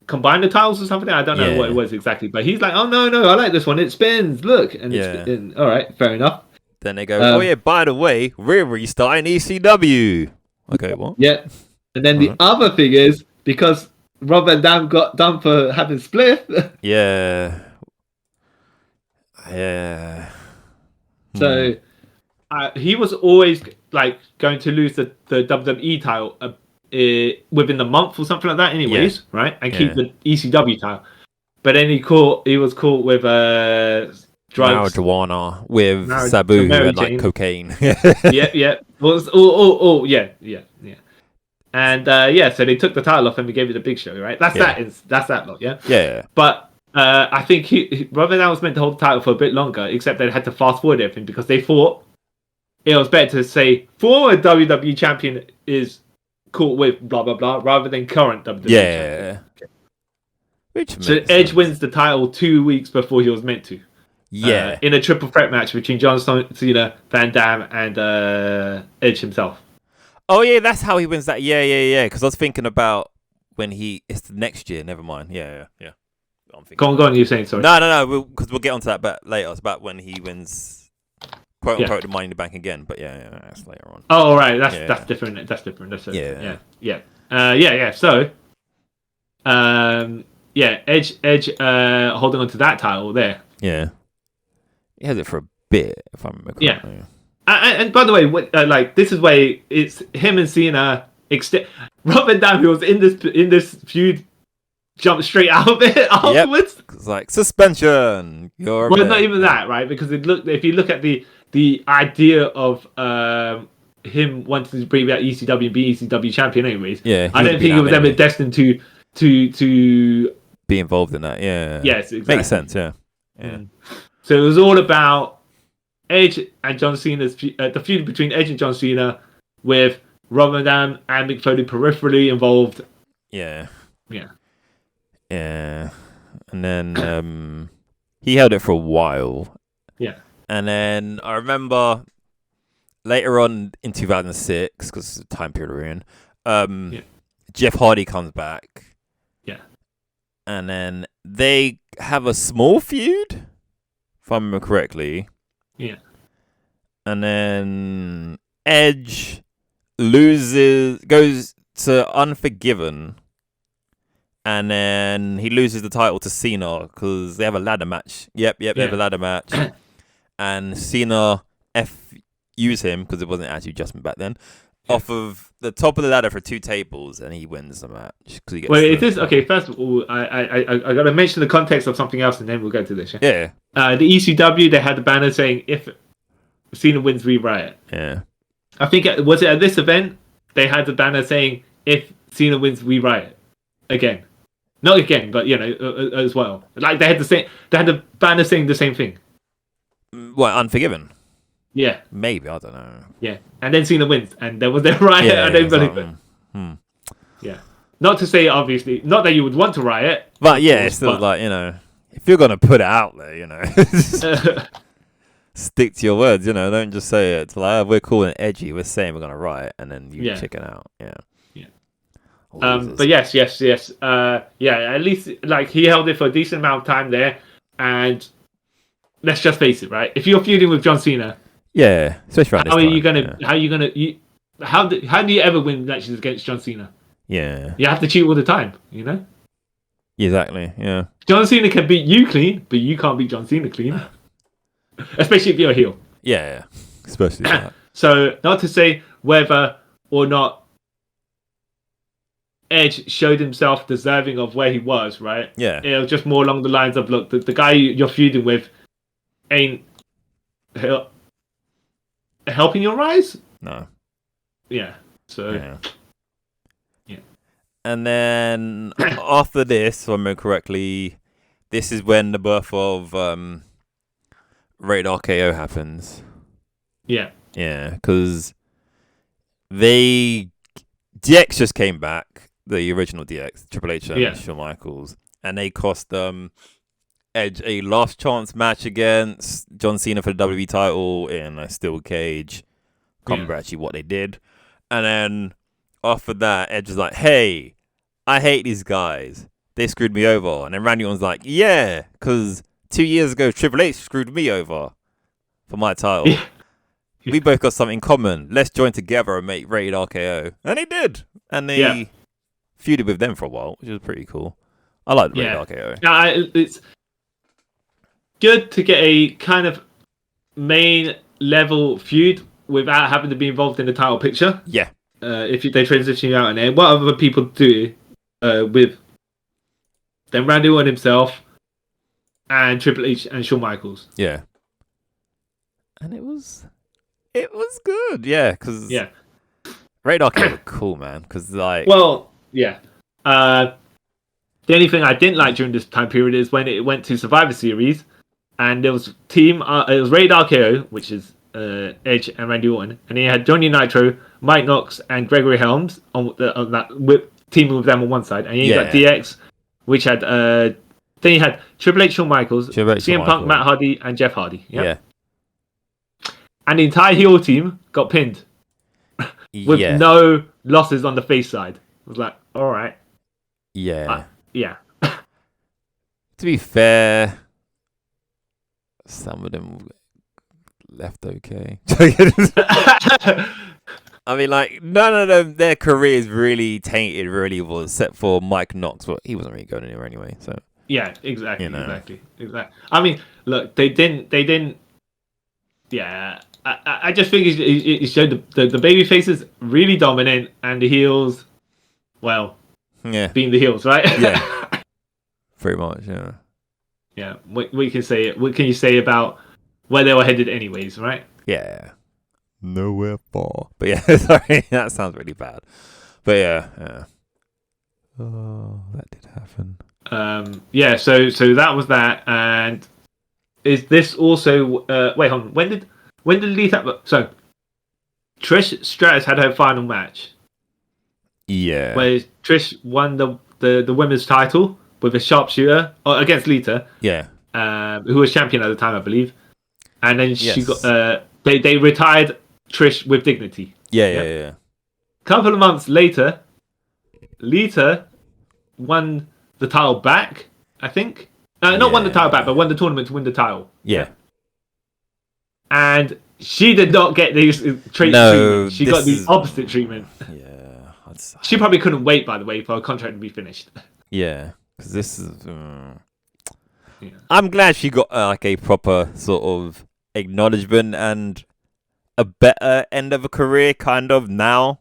combine the titles or something? I don't know what it was exactly, but he's like, oh no, I like this one. It spins. Look, and it's all right, fair enough. Then they go, oh yeah, by the way, we're restarting ECW. Okay, what? Yeah, and then the other thing is because Rob Van Dam got done for having spliff. Yeah. So he was always like going to lose the WWE title within the month or something like that, anyways, right? And keep the ECW title. But then he was caught with drugs, marijuana with Sabu and like cocaine. yeah. Yeah. And so they took the title off and we gave it the Big Show, right? That's that lot, yeah. Yeah. But I think Rob Van Dam was meant to hold the title for a bit longer, except they had to fast forward everything because they thought it was better to say former WWE champion is caught with blah blah blah rather than current WWE champion. So Edge wins the title 2 weeks before he was meant to. Yeah. In a triple threat match between John Cena, Van Dam, and Edge himself. Oh yeah, that's how he wins that. Yeah. Because I was thinking about when it's the next year. Never mind. Yeah. Go on. You're saying sorry. No. Because we'll get onto that bater. It's about when he wins, quote unquote, the Money in the Bank again. But yeah, that's later on. Oh right, that's different. That's different. Yeah. So, Edge holding on to that title there. Yeah, he has it for a bit, if I remember correctly. Yeah. And by the way, this is where it's him and Cena. Rob Van Dam, who was in this feud, jumped straight out of it afterwards. Yep. It's like suspension. Not even that, right? Because if you look at the idea of him wanting to bring back ECW and be ECW champion, anyways. Yeah. I don't think he was ever destined to be involved in that. Yeah. Yes, exactly. Makes sense. Yeah. So it was all about Edge and John Cena's the feud between Edge and John Cena, with Rob Van Dam and Mick Foley peripherally involved. Yeah. Yeah. And then he held it for a while. Yeah. And then I remember later on in 2006, because the time period we're in, Jeff Hardy comes back. Yeah. And then they have a small feud, if I remember correctly. Yeah. And then Edge goes to Unforgiven. And then he loses the title to Cena because they have a ladder match. Yep, they have a ladder match. And Cena use him, because it wasn't actually adjustment back then, off of the top of the ladder for 2 tables, and he wins the match. Okay, first of all, I got to mention the context of something else, and then we'll go to this. Yeah. The ECW, they had the banner saying, if Cena wins, we riot. Yeah. I think, was it at this event, they had the banner saying, if Cena wins, we riot. Again. Not again, but, as well. Like, they had the banner saying the same thing. What, Unforgiven? Yeah. Maybe, I don't know. Yeah. And then Cena wins, and there was their riot, and everybody... Yeah. Not to say, obviously, not that you would want to riot. But yeah, it's still like, if you're going to put it out there, stick to your words, don't just say it. It's like, we're cool and edgy, we're saying we're going to riot, and then you chicken out. Yeah. But yes. At least like he held it for a decent amount of time there, and let's just face it, right? If you're feuding with John Cena, especially how do you ever win matches against John Cena? Yeah, you have to cheat all the time, Exactly. Yeah. John Cena can beat you clean, but you can't beat John Cena clean, especially if you're a heel. Yeah, especially that. So, not to say whether or not Edge showed himself deserving of where he was, right? Yeah. It was just more along the lines of, look, the guy you're feuding with ain't helping your rise? No. Yeah. So... Yeah. And then after this, if I remember correctly, this is when the birth of Rated RKO happens. Yeah. Yeah, because DX just came back, the original DX, Triple H and Shawn Michaels, and they cost Edge a last chance match against John Cena for the WWE title in a steel cage. Can't remember actually what they did. And then after that, Edge was like, hey, I hate these guys. They screwed me over. And then Randy Orton's like, yeah, because 2 years ago, Triple H screwed me over for my title. Yeah. We both got something in common. Let's join together and make Rated RKO. And they did. And they feuded with them for a while, which was pretty cool. I like Rated RKO. Yeah, it's good to get a kind of main level feud without having to be involved in the title picture. Yeah. If they transition you out in there, what other people do with then Randy Orton himself and Triple H and Shawn Michaels. Yeah. And it was good, yeah, because Rated RKO was cool, man, because The only thing I didn't like during this time period is when it went to Survivor Series, and there was it was Rated RKO, which is Edge and Randy Orton, and he had Johnny Nitro, Mike Knox, and Gregory Helms on that teaming with them on one side, and you got DX, which had then you had Triple H, Shawn Michaels, CM Punk, Matt Hardy, and Jeff Hardy. Yeah. And the entire heel team got pinned with no losses on the face side. I was like, all right. Yeah. To be fair, some of them left okay. I mean, like, none of them, their careers really tainted, really was, except for Mike Knox, but he wasn't really going anywhere anyway. So yeah, exactly, exactly. I mean, look, they didn't. Yeah, I just think it showed the baby faces really dominant and the heels, well, being the heels, right? Yeah, pretty much. Yeah. Yeah. What can say? What can you say about where they were headed, anyways? Right? Yeah. Nowhere far. But yeah, sorry, that sounds really bad. But yeah. Oh, that did happen. Yeah. So that was that, and is this also? Wait, hold on. When did Lita? So Trish Stratus had her final match. Yeah. Where Trish won the women's title with a sharpshooter against Lita. Yeah. Who was champion at the time, I believe. And then she got. They retired Trish with dignity. Yeah. A couple of months later, Lita won the title back, I think. Not won the title back, but won the tournament to win the title. Yeah. And she did not get these treatment. She got the opposite treatment. Yeah. She probably couldn't wait, by the way, for her contract to be finished. Yeah. Because this is... I'm glad she got like a proper sort of acknowledgement and a better end of a career, kind of, now.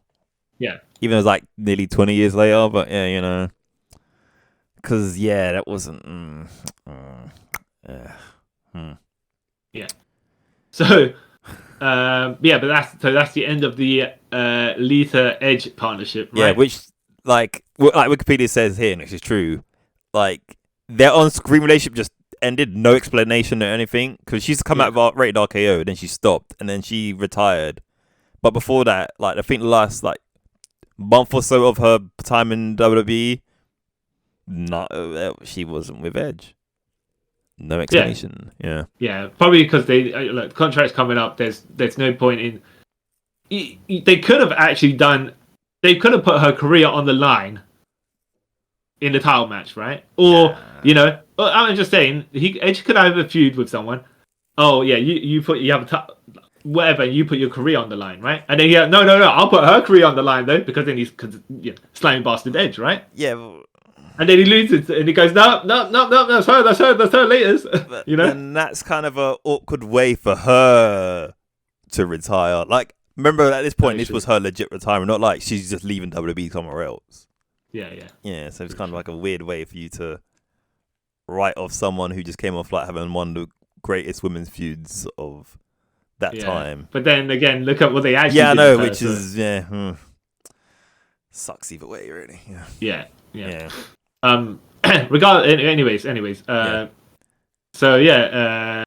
Yeah. Even though it was like nearly 20 years later, but yeah, you know. Because, that wasn't... Yeah. So, but that's the end of the Lita Edge partnership, right? Yeah, which, like Wikipedia says here, and which is true, like, their on-screen relationship just ended, no explanation or anything, because she's come out of Rated RKO, then she stopped, and then she retired. But before that, like, I think the last, like, month or so of her time in WWE, she wasn't with Edge. No explanation. Yeah, probably because contracts coming up. There's no point in. They could have actually done. They could have put her career on the line in the title match, right? Or I'm just saying, Edge could have a feud with someone. Oh yeah, you have whatever. You put your career on the line, right? And then no, I'll put her career on the line though, because then he's slimy bastard Edge, right? Yeah. And then he loses, and he goes, no, that's her later. And that's kind of an awkward way for her to retire. Like, remember at this point, this was her legit retirement, not like she's just leaving WWE somewhere else. Yeah. Yeah, so it's kind of like a weird way for you to write off someone who just came off like having one of the greatest women's feuds of that time. But then again, look at what they actually did. Yeah, I know, which is, sucks either way, really. Yeah. Anyways. So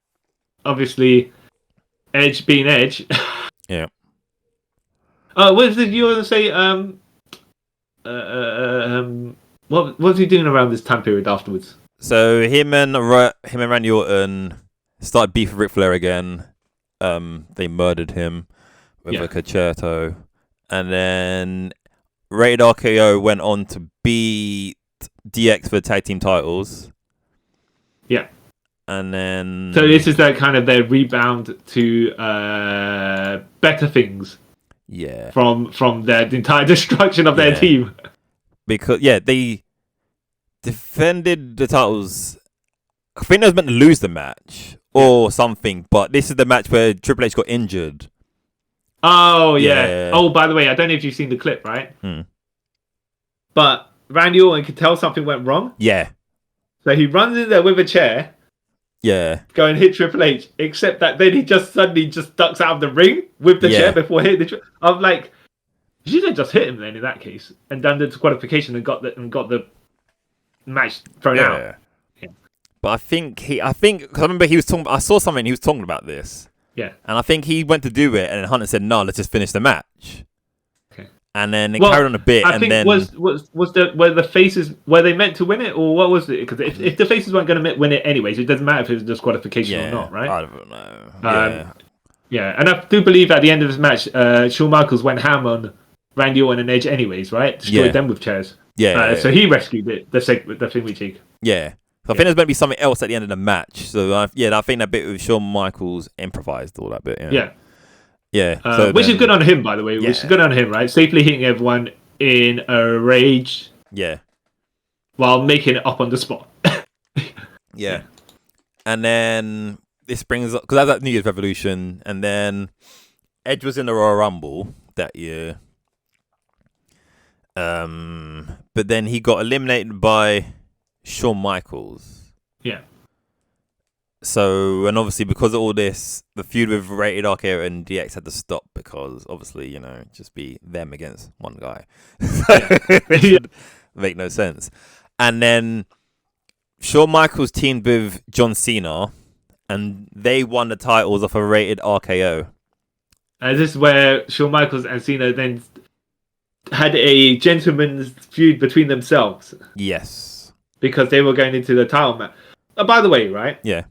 obviously, Edge being Edge. Yeah. What did you want to say? What was he doing around this time period afterwards? So him and Randy Orton started beef with Ric Flair again. They murdered him with a concerto, and then Rated RKO went on to beat DX for the tag team titles. Yeah. And then... So this is their kind of their rebound to better things. Yeah. From the entire destruction of their team. Because, they defended the titles. I think they was meant to lose the match or something, but this is the match where Triple H got injured. Oh, yeah. Oh, by the way, I don't know if you've seen the clip, right? But Randy Orton could tell something went wrong. Yeah. So he runs in there with a chair. Yeah. Go and hit Triple H, except that then he just suddenly ducks out of the ring with the chair before hitting the I'm like, you should have just hit him then in that case and done the disqualification and got the match thrown out. Yeah. But I think because I remember I saw something he was talking about this. Yeah. And I think he went to do it and Hunter said, "No, let's just finish the match." Okay. And then it carried on a bit. Were the faces, were they meant to win it, or what was it? Because if the faces weren't going to win it anyways, it doesn't matter if it was disqualification or not, right? I don't know. And I do believe at the end of this match, Shawn Michaels went ham on Randy Orton and Edge anyways, right? Destroyed them with chairs. So he rescued it, the thing we take. Yeah. So I think there's going to be something else at the end of the match. So I think that bit with Shawn Michaels improvised all that bit. Yeah. Which is good on him, by the way. Which is good on him, right? Safely hitting everyone in a rage. Yeah. While making it up on the spot. Yeah. And then this brings up, because that's at New Year's Revolution, and then Edge was in the Royal Rumble that year. But then he got eliminated by Shawn Michaels. Yeah. So, and obviously because of all this, the feud with Rated RKO and DX had to stop because obviously, just be them against one guy. It should make no sense. And then Shawn Michaels teamed with John Cena and they won the titles off a Rated RKO. And this is where Shawn Michaels and Cena then had a gentleman's feud between themselves. Yes. Because they were going into the title match. By the way, right? Yeah.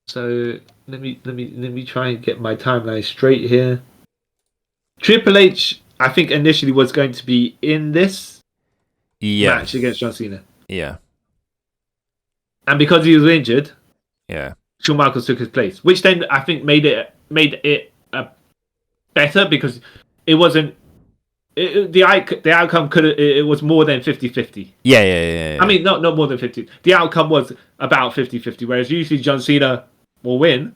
So let me try and get my timeline straight here. Triple H, I think initially was going to be in this match against John Cena. Yeah. And because he was injured, Shawn Michaels took his place, which then I think made it better because it wasn't. The outcome it was more than 50-50. Yeah. I mean, not more than 50. The outcome was about 50-50, whereas usually John Cena will win.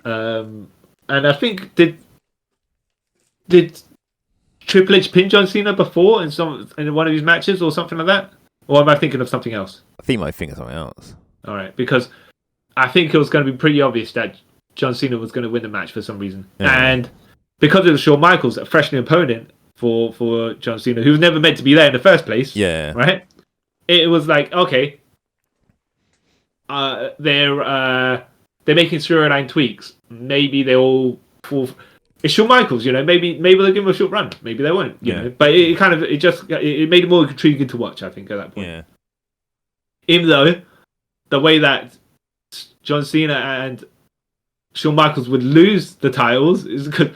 And I think did Triple H pin John Cena before in one of his matches or something like that? Or am I thinking of something else? I think I might think of something else. All right, because I think it was going to be pretty obvious that John Cena was going to win the match for some reason, and because it was Shawn Michaels, a fresh new opponent for John Cena, who was never meant to be there in the first place. Yeah. Right. It was like, okay, they're making storyline tweaks. Maybe they all fall. It's Shawn Michaels, Maybe they'll give him a short run. Maybe they won't. You know. But it made it more intriguing to watch. I think at that point. Yeah. Even though the way that John Cena and Shawn Michaels would lose the titles is because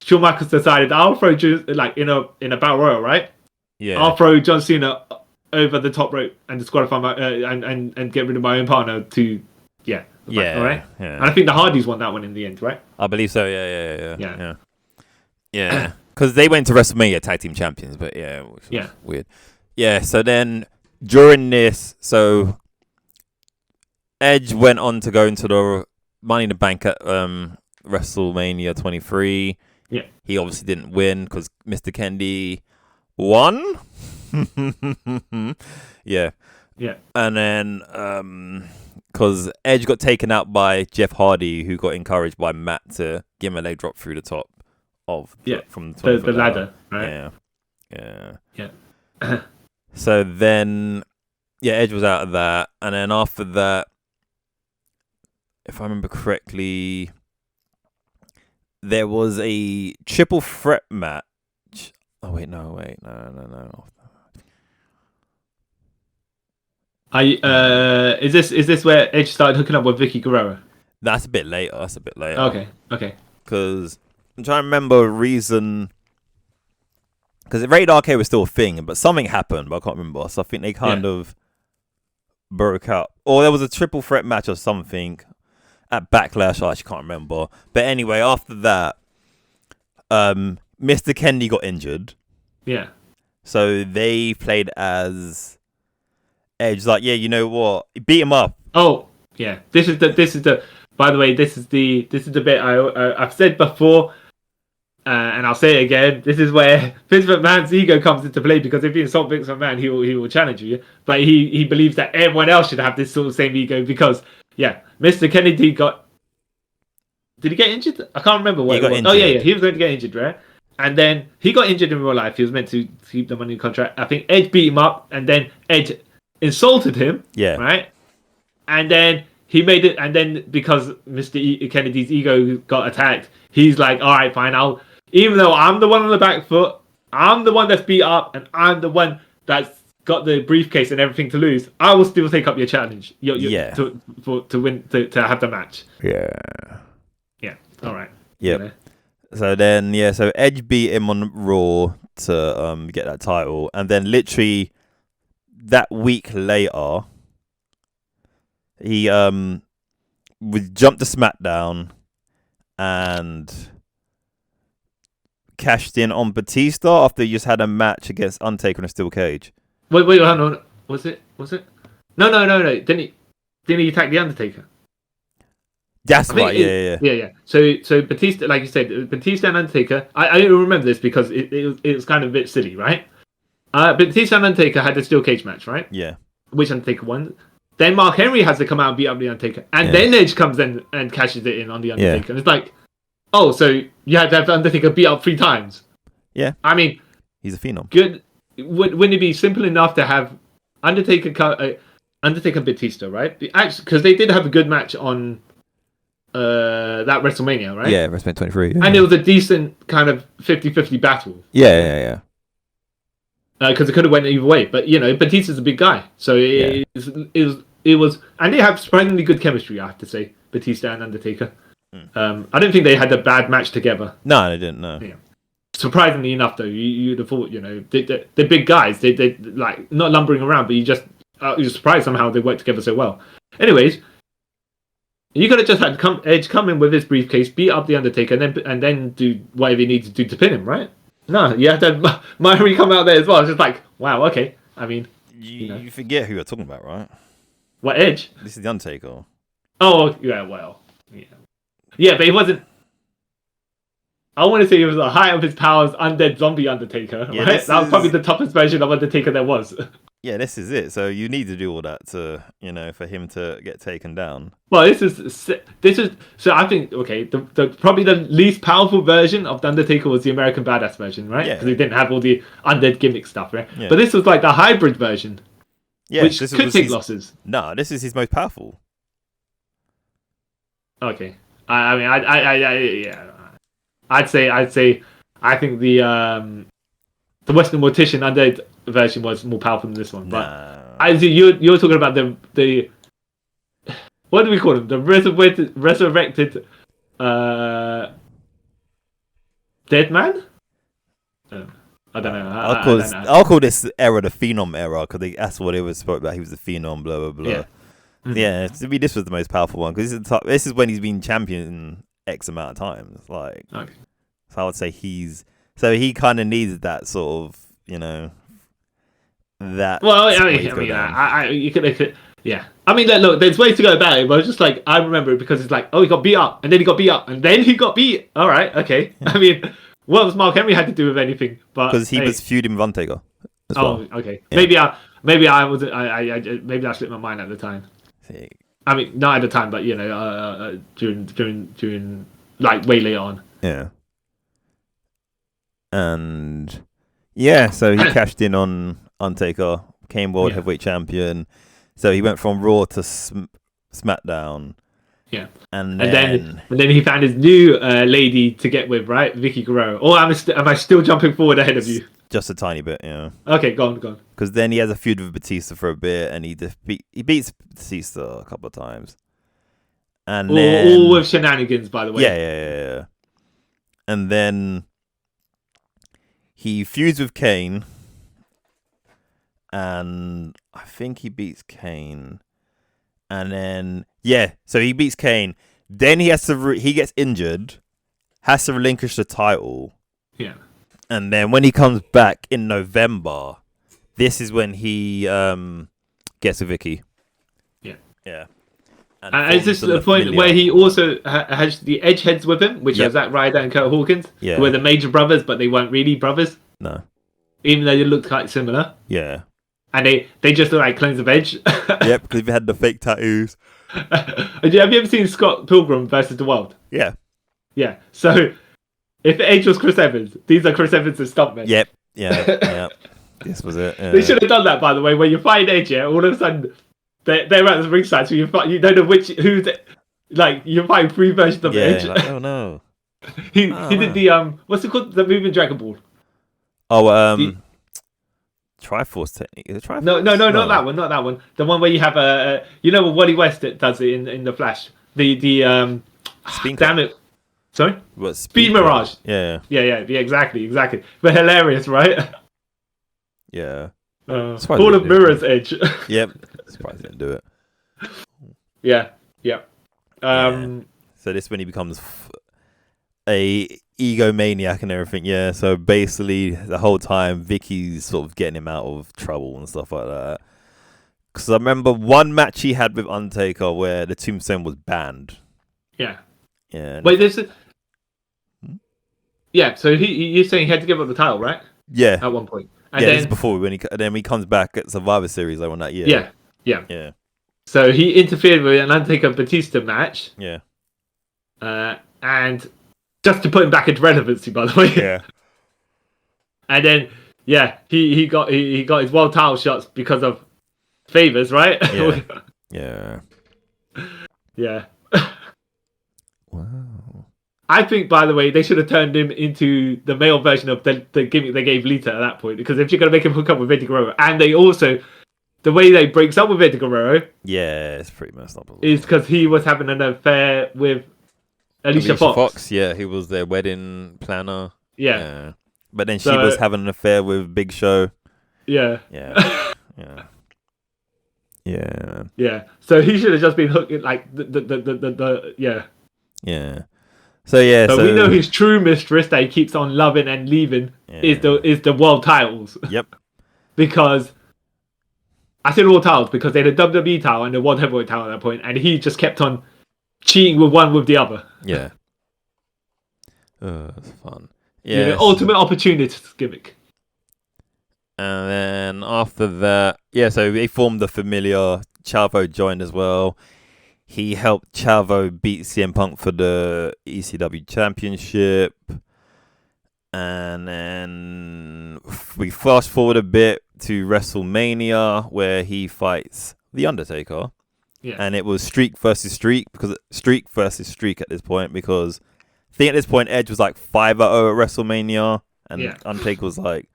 Shawn Michaels decided I'll throw like in a battle royal, right? Yeah. I'll throw John Cena over the top rope and disqualify my and get rid of my own partner to all right. Yeah. And I think the Hardys won that one in the end, right? I believe so. Yeah. Because they went to WrestleMania tag team champions, but which was weird. Yeah. So then during this, Edge went on to go into the Money in the Bank at WrestleMania 23. Yeah. He obviously didn't win because Mr. Kennedy won. Yeah. And then because Edge got taken out by Jeff Hardy, who got encouraged by Matt to give him a leg drop through the top of from the ladder, right? Yeah. Yeah. So then, yeah, Edge was out of that, and then after that, if I remember correctly, there was a triple threat match. Oh wait, no. Is this where Edge started hooking up with Vicky Guerrero? That's a bit later. Okay. Because I'm trying to remember a reason. Because Rated RK was still a thing, but something happened, but I can't remember. So I think they kind of broke up. Or there was a triple threat match or something at Backlash. I actually can't remember. But anyway, after that, Mr. Kennedy got injured. Yeah. So they played as Edge. Like, yeah, you know what? He beat him up. Oh, yeah. This is the. By the way, this is the bit I've said before. And I'll say it again. This is where Vince McMahon's ego comes into play, because if you insult Vince McMahon, he will challenge you. But he believes that everyone else should have this sort of same ego because, Mr. Kennedy got. Did he get injured? I can't remember what. He got injured. Oh yeah, he was going to get injured, right? And then he got injured in real life. He was meant to keep the money contract. I think Edge beat him up, and then Edge insulted him. Yeah. Right. And then he made it, and then because Mr. Kennedy's ego got attacked, he's like, "All right, fine, even though I'm the one on the back foot, I'm the one that's beat up, and I'm the one that's got the briefcase and everything to lose, I will still take up your challenge. To win, to have the match." Yeah. Yeah. All right. Yeah. You know? So then, so Edge beat him on Raw to get that title, and then literally that week later, he jumped to SmackDown and cashed in on Batista after he just had a match against Undertaker in a steel cage. Wait, hold on. Was it? No. Didn't he attack the Undertaker? That's right. Yeah. So Batista, like you said, Batista and Undertaker. I remember this because it was kind of a bit silly, right? Batista and Undertaker had the steel cage match, right? Yeah. Which Undertaker won? Then Mark Henry has to come out and beat up the Undertaker, and then Edge comes in and cashes it in on the Undertaker. And it's like, oh, so you had to have the Undertaker beat up 3 times. Yeah. I mean, he's a phenom. Good. Wouldn't it be simple enough to have Undertaker Batista, right? Because they did have a good match on that WrestleMania, right? Yeah, WrestleMania 23. Yeah. And it was a decent kind of 50-50 battle. Yeah. Because it could have went either way, but Batista's a big guy, so it was, and they have surprisingly good chemistry, I have to say, Batista and Undertaker. I don't think they had a bad match together. No, they didn't. No. Yeah. Surprisingly enough, though, you'd have thought, they're big guys. They like not lumbering around, but you're surprised somehow they work together so well. Anyways, you could have just had Edge come in with his briefcase, beat up the Undertaker, and then do whatever you need to do to pin him, right? No, you have to have Myri come out there as well. It's just like, wow, okay. I mean, you forget who you're talking about, right? What, Edge? This is the Undertaker. Oh, yeah, well, yeah, but he wasn't. I want to say he was the height of his powers, undead zombie Undertaker, right? That was probably the toughest version of Undertaker there was. Yeah, this is it. So you need to do all that to, for him to get taken down. Well, this is so I think the probably the least powerful version of the Undertaker was the American Badass version, right? Yeah. Because he didn't have all the undead gimmick stuff, right? Yeah. But this was like the hybrid version, which could take losses. No, this is his most powerful. Okay, I'd say I think the Western Mortician undead version was more powerful than this one. But you're talking about the what do we call him? The resurrected dead man? I don't know. I'll call this era the Phenom era because that's what it was spoke about. He was the Phenom, blah blah blah. Yeah. Mm-hmm. Yeah, to me this was the most powerful one because this is when he's been champion X amount of times. Like, okay. So I would say he kind of needs that sort of that. Well, you could. Yeah, I mean, look, there's ways to go about it, but it's just like I remember it because it's like, oh, he got beat up, and then he got beat up, and then he got beat. All right, okay. Yeah. I mean, what was Mark Henry had to do with anything? But because he was feuding with Undertaker. Okay. Yeah. Maybe I was. Maybe I slipped my mind at the time. See. I mean, not at the time, but during like way later on. Yeah. And Yeah, so he cashed in on Undertaker, became World Yeah. Heavyweight Champion. So he went from Raw to SmackDown. Yeah. And And then then he found his new lady to get with, right? Vicky Guerrero. Or am I still jumping forward ahead of you? just a tiny bit, yeah. Okay, go on. Because then he has a feud with Batista for a bit, and he beats Batista a couple of times. And then All with shenanigans, by the way. yeah. And then he feuds with Kane, and I think he beats Kane. And then so he beats Kane. Then he has to he gets injured, has to relinquish the title. Yeah. And then when he comes back in November, this is when he gets with Vicky. Yeah. And is this the point where he also has the Edge heads with him, which is Zack Ryder and Kurt Hawkins, yeah, who were the major brothers, but they weren't really brothers. No. Even though they looked quite similar. Yeah. And they just look like clones of Edge. Yep, because they had the fake tattoos. Have you ever seen Scott Pilgrim versus the World? Yeah. Yeah. So, if Edge was Chris Evans, these are Chris Evans' stuntmen. Yep. Yeah. This was it. Yeah. They should have done that, by the way. When you find Edge, yeah, all of a sudden they're at the ringside, so you don't know you find three versions of Edge. Like, oh no. he did the what's it called? The moving Dragon Ball. Oh, Triforce technique. Is it Triforce? No, not that one. The one where you have Wally West that does it in the Flash. The Spin damn it. Sorry? What, Speed Mirage. Yeah. Yeah, exactly. But hilarious, right? Yeah. Hall of Mirrors Edge. Yep. Surprised he didn't do it. Yeah. So this when he becomes a egomaniac and everything. Yeah. So basically, the whole time Vicky's sort of getting him out of trouble and stuff like that. Because I remember one match he had with Undertaker where the Tombstone was banned. Yeah. Yeah. Wait, yeah. So you're saying he had to give up the title, right? Yeah. At one point. And this is before when he comes back at Survivor Series like on that year. Yeah. So he interfered with an Undertaker Batista match. Yeah. And just to put him back into relevancy, by the way. Yeah. And then he got his world title shots because of favors, right? Yeah. Yeah. Wow. I think, by the way, they should have turned him into the male version of the gimmick they gave Lita at that point. Because if you're going to make him hook up with Eddie Guerrero, and they also, the way they breaks up with Eddie Guerrero, yeah, it's pretty messed up. Is because he was having an affair with Alicia Fox. Yeah, he was their wedding planner. Yeah. But then she was having an affair with Big Show. Yeah. Yeah. So he should have just been hooked like the Yeah. So we know his true mistress that he keeps on loving and leaving is the world titles. Yep. Because I said world titles because they had a WWE title and the world heavyweight title at that point, and he just kept on cheating with one with the other. Yeah. It's fun. Yeah. The ultimate opportunity gimmick. And then after that, so they formed the Familiar. Chavo joined as well. He helped Chavo beat CM Punk for the ECW Championship. And then we fast forward a bit to WrestleMania where he fights The Undertaker. Yeah. And it was Streak versus Streak at this point because I think at this point Edge was like 5-0 at WrestleMania and Undertaker was like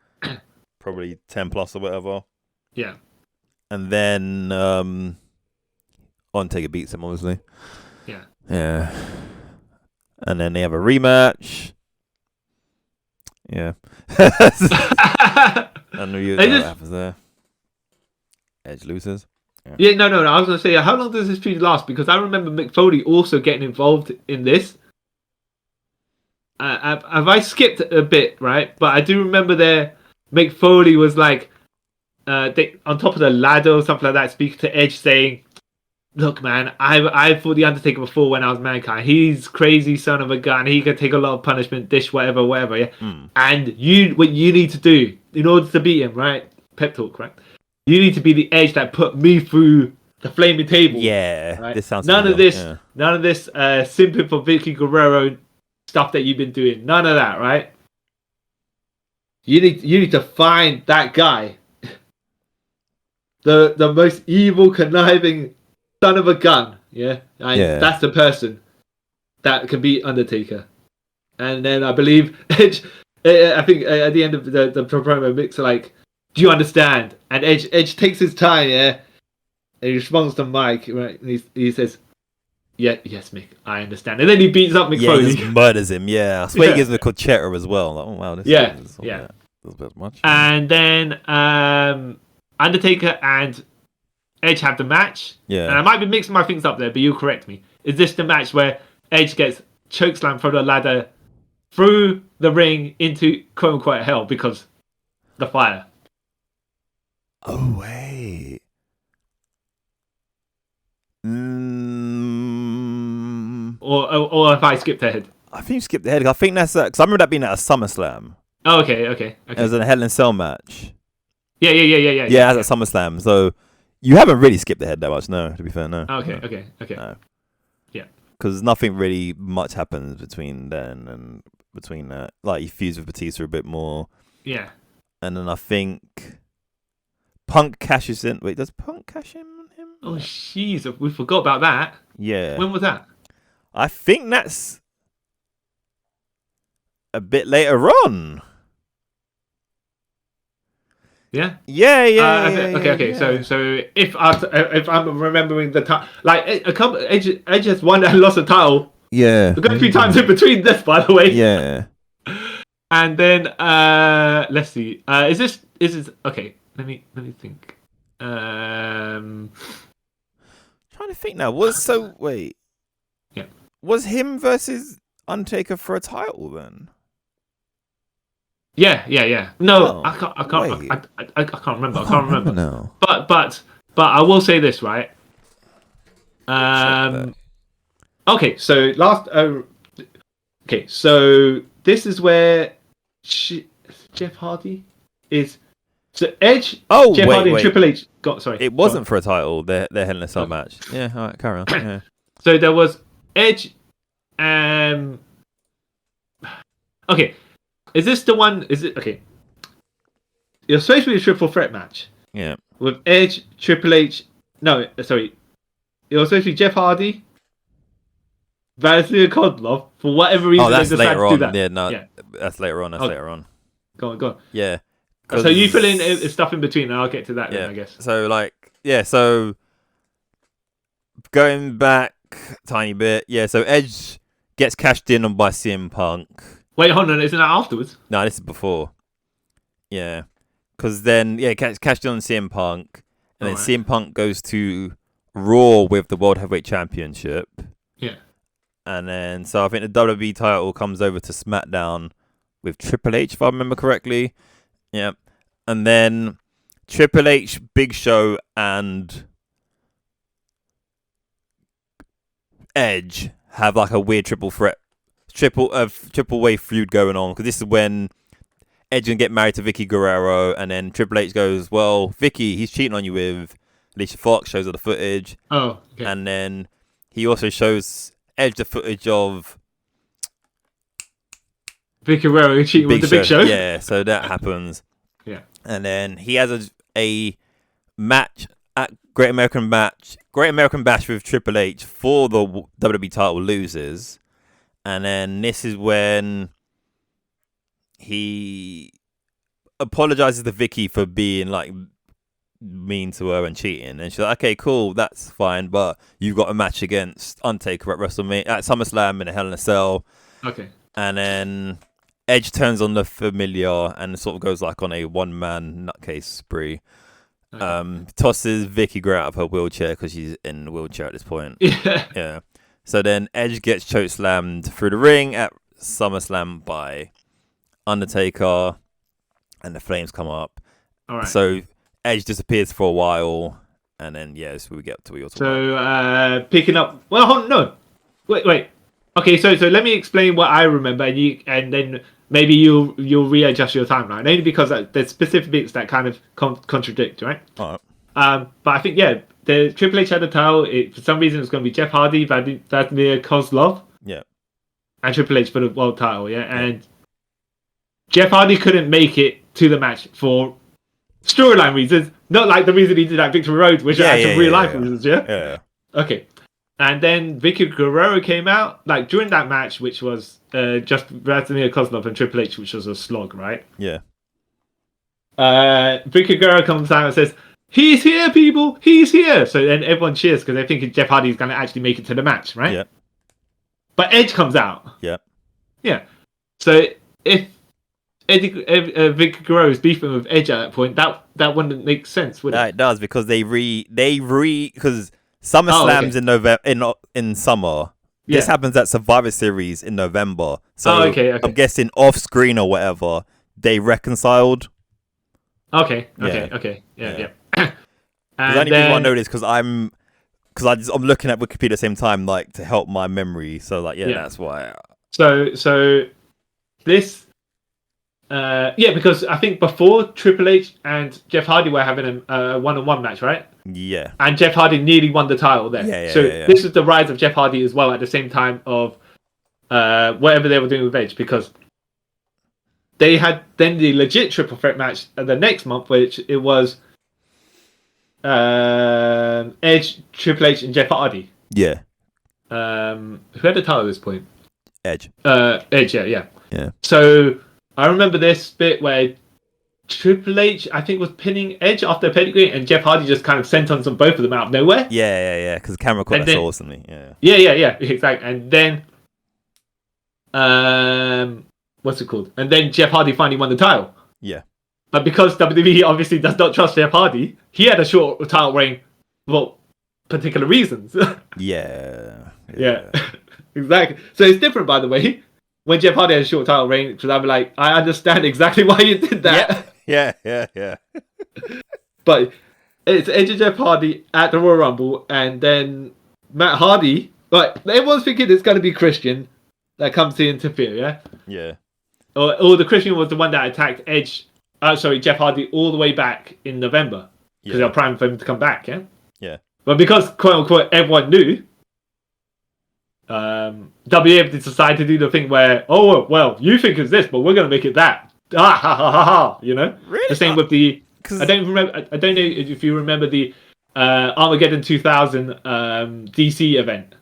probably 10 plus or whatever. Yeah. And then Undertaker beats him, obviously. Yeah. Yeah. And then they have a rematch. Yeah. I knew what happens there. Edge loses. Yeah, no. I was going to say, how long does this feud last? Because I remember Mick Foley also getting involved in this. Have I skipped a bit, right? But I do remember Mick Foley was like, on top of the ladder or something like that, speaking to Edge saying, look, man, I fought The Undertaker before when I was Mankind. He's crazy son of a gun. He can take a lot of punishment, dish, whatever, yeah? And what you need to do in order to beat him, right? Pep talk, right? You need to be the Edge that put me through the flaming table. Yeah, right? This sounds none of this simping for Vicky Guerrero stuff that you've been doing. None of that, right? you need to find that guy, the most evil, conniving son of a gun. Yeah, and that's the person that can beat Undertaker. And then I believe Edge. I think at the end of the promo, Mick's like, "Do you understand?" And Edge takes his time, and he responds to Mike, right? And he says, "Yeah, yes, Mick, I understand." And then he beats up Mick Foley. He just murders him. Yeah, I swear he gives him a concerto as well. Like, oh wow, this is a bit much. And then Undertaker and Edge have the match. Yeah, and I might be mixing my things up there, but you correct me. Is this the match where Edge gets chokeslammed from the ladder through the ring into quote unquote hell because the fire? Oh wait. Or if I skipped ahead? I think you skipped ahead. I think that's because I remember that being at a SummerSlam. Oh, okay. It was a Hell in a Cell match. Yeah. Yeah, that's at SummerSlam. So you haven't really skipped ahead that much, no. To be fair, no. Okay. No. Yeah. Because nothing really much happens between then and between that. Like he fused with Batista a bit more. Yeah. And then I think Punk cashes in. Wait, does Punk cash in on him? Oh, jeez, we forgot about that. Yeah. When was that? I think that's a bit later on. Yeah. Yeah. Okay. So if I'm remembering the time, like Edge has won and lost a title. Yeah. We've got a few times in between this, by the way. Yeah. And then let's see. Is this okay? Let me think. Trying to think now. Wait. Yeah. Was him versus Undertaker for a title then? Yeah. No, Oh, I can't. I can't remember. I can't remember. No. But I will say this, right? Okay. So so this is where Jeff Hardy is. So Edge, Jeff Hardy, and Triple H got. Sorry, it wasn't for a title. Their Hell in a Cell match. Yeah. All right. Carry on. Yeah. So there was Edge. Okay. Is this the one? Is it okay? You're supposed to be a triple threat match. Yeah. With Edge, Triple H. No, sorry. It was supposed to be Jeff Hardy, Vasilij Kozlov. For whatever reason, that's they decided later to do on. that. Yeah, no, that's later on. Later on. Go on. Yeah. So you fill in stuff in between, and I'll get to that. Yeah. Then, I guess. So going back a tiny bit. Yeah. So Edge gets cashed in on by CM Punk. Wait, hold on. Isn't that afterwards? No, this is before. Yeah. Because then, cashed in on CM Punk. And then CM Punk goes to Raw with the World Heavyweight Championship. Yeah. And then, so I think the WWE title comes over to SmackDown with Triple H, if I remember correctly. Yeah. And then Triple H, Big Show, and Edge have like a weird triple way feud going on, because this is when Edge gonna get married to Vicky Guerrero, and then Triple H goes, well, Vicky, he's cheating on you with Alicia Fox, shows her the footage. Oh, okay. And then he also shows Edge the footage of Vicky Guerrero cheating with the Big Show. Yeah, so that happens. Yeah. And then he has a match at Great American Bash with Triple H for the WWE title, loses. And then this is when he apologizes to Vicky for being like mean to her and cheating. And she's like, okay, cool, that's fine, but you've got a match against Undertaker at WrestleMania, at SummerSlam in a Hell in a Cell. Okay. And then Edge turns on the Familiar and sort of goes like on a one-man nutcase spree. Okay. Tosses Vicky Guerrero out of her wheelchair because she's in the wheelchair at this point. Yeah. So then Edge gets chokeslammed through the ring at SummerSlam by Undertaker, and the flames come up. All right. So Edge disappears for a while, and then so we get to what you're talking about. So picking up. Well, no. Wait. Okay, so let me explain what I remember, and then maybe you'll readjust your timeline. Only because there's specific bits that kind of contradict, right? All right. But I think the Triple H had a title. For some reason, it's going to be Jeff Hardy, Vasilij Kozlov. Yeah. And Triple H for the world title, yeah. And Jeff Hardy couldn't make it to the match for storyline reasons, not like the reason he did that Victory Road, which are actual real life reasons. Yeah. Okay. And then Vicky Guerrero came out like during that match, which was just Vladimir Kozlov and Triple H, which was a slog, right? Yeah. Vicky Guerrero comes out and says, "He's here, people! He's here!" So then everyone cheers because they're thinking Jeff Hardy's going to actually make it to the match, right? Yeah. But Edge comes out. Yeah. Yeah. So if Vicky Guerrero is beefing with Edge at that point, that wouldn't make sense, would it? No, it does because because SummerSlam's in November in summer. Yeah. This happens at Survivor Series in November. So okay. I'm guessing off screen or whatever they reconciled. Okay. Yeah. The only reason I know this because I'm looking at Wikipedia at the same time, like to help my memory. So like, that's why. So this, because I think before Triple H and Jeff Hardy were having a one-on-one match, right? Yeah. And Jeff Hardy nearly won the title there. This is the rise of Jeff Hardy as well at the same time of whatever they were doing with Edge, because they had then the legit triple threat match the next month, which it was Edge, Triple H, and Jeff Hardy. Yeah. Who had the title at this point? Edge. Edge, yeah. So I remember this bit where Triple H, I think, was pinning Edge after a pedigree, and Jeff Hardy just kind of sentenced on both of them out of nowhere. Yeah. Because the camera caught that so awesomely. Yeah, exactly. And then, what's it called? And then Jeff Hardy finally won the title. Yeah. But because WWE obviously does not trust Jeff Hardy, he had a short title reign for particular reasons. Yeah. Exactly. So it's different, by the way. When Jeff Hardy had a short title reign, because I'd be like, I understand exactly why you did that. Yeah. But it's Edge and Jeff Hardy at the Royal Rumble, and then Matt Hardy. Like, everyone's thinking it's going to be Christian that comes to interfere, yeah? Yeah. Or the Christian was the one that attacked Jeff Hardy all the way back in November. Because they're primed for him to come back, yeah? Yeah. But because, quote unquote, everyone knew, WWE decided to do the thing where, you think it's this, but we're going to make it that. You know? Really? The same with the... I don't know if you remember the Armageddon 2000 DC event.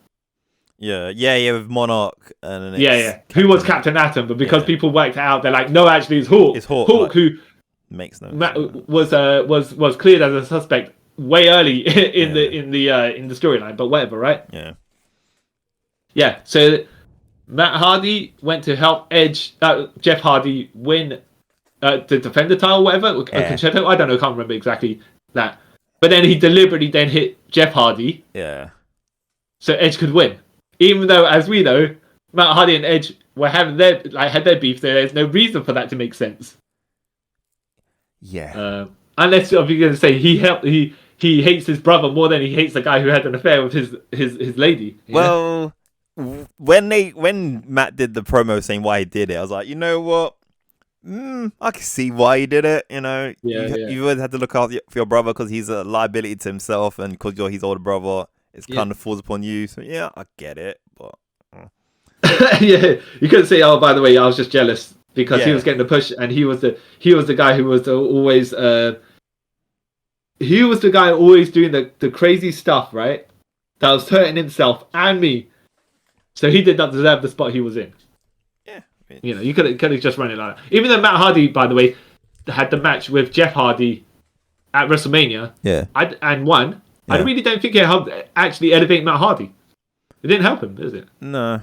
Yeah, with Monarch and who was Captain Atom, but because people worked it out, they're like, no, actually, it's Hawk. It's Hawk, like, who makes no was cleared as a suspect way early in the storyline, but whatever, right? Yeah. So Matt Hardy went to help Jeff Hardy win to defend the title, whatever. Concerto, I don't know, can't remember exactly that. But then he deliberately then hit Jeff Hardy. Yeah. So Edge could win. Even though, as we know, Matt Hardy and Edge were having had their beef, so there's no reason for that to make sense. Yeah. Unless you're going to say he hates his brother more than he hates the guy who had an affair with his lady. Well, when Matt did the promo saying why he did it, I was like, you know what? I can see why he did it. You know, you always had to look out for your brother because he's a liability to himself, and because you're his older brother, it's kind of falls upon you. So yeah, I get it, but you couldn't say, oh, by the way, I was just jealous because he was getting the push, and he was the guy who was always he was the guy always doing the crazy stuff, right? That was hurting himself and me. So he did not deserve the spot he was in. Yeah. You know, you could have just run it like that. Even though Matt Hardy, by the way, had the match with Jeff Hardy at WrestleMania, and won. I really don't think it helped actually elevate Matt Hardy. It didn't help him, does it? No.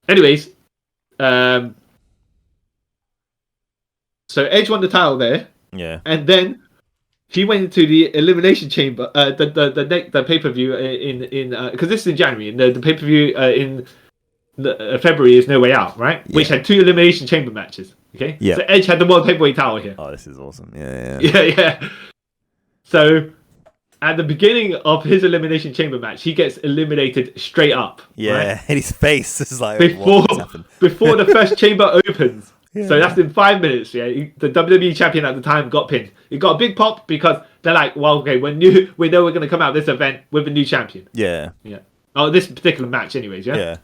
Anyways, so Edge won the title there. Yeah. And then he went into the Elimination Chamber, the pay-per-view in because this is in January, and the pay-per-view in February is No Way Out, right? Yeah. Which had 2 Elimination Chamber matches. Okay. Yeah. So Edge had the World Heavyweight title here. Oh, this is awesome. Yeah. Yeah. So at the beginning of his Elimination Chamber match, he gets eliminated straight up. Yeah, right? And his face is like before the first chamber opens. Yeah. So that's in 5 minutes. Yeah, the WWE champion at the time got pinned. It got a big pop because they're like, well, okay, we know we're going to come out this event with a new champion. Yeah. Oh, this particular match, anyways. Yeah. Yeah.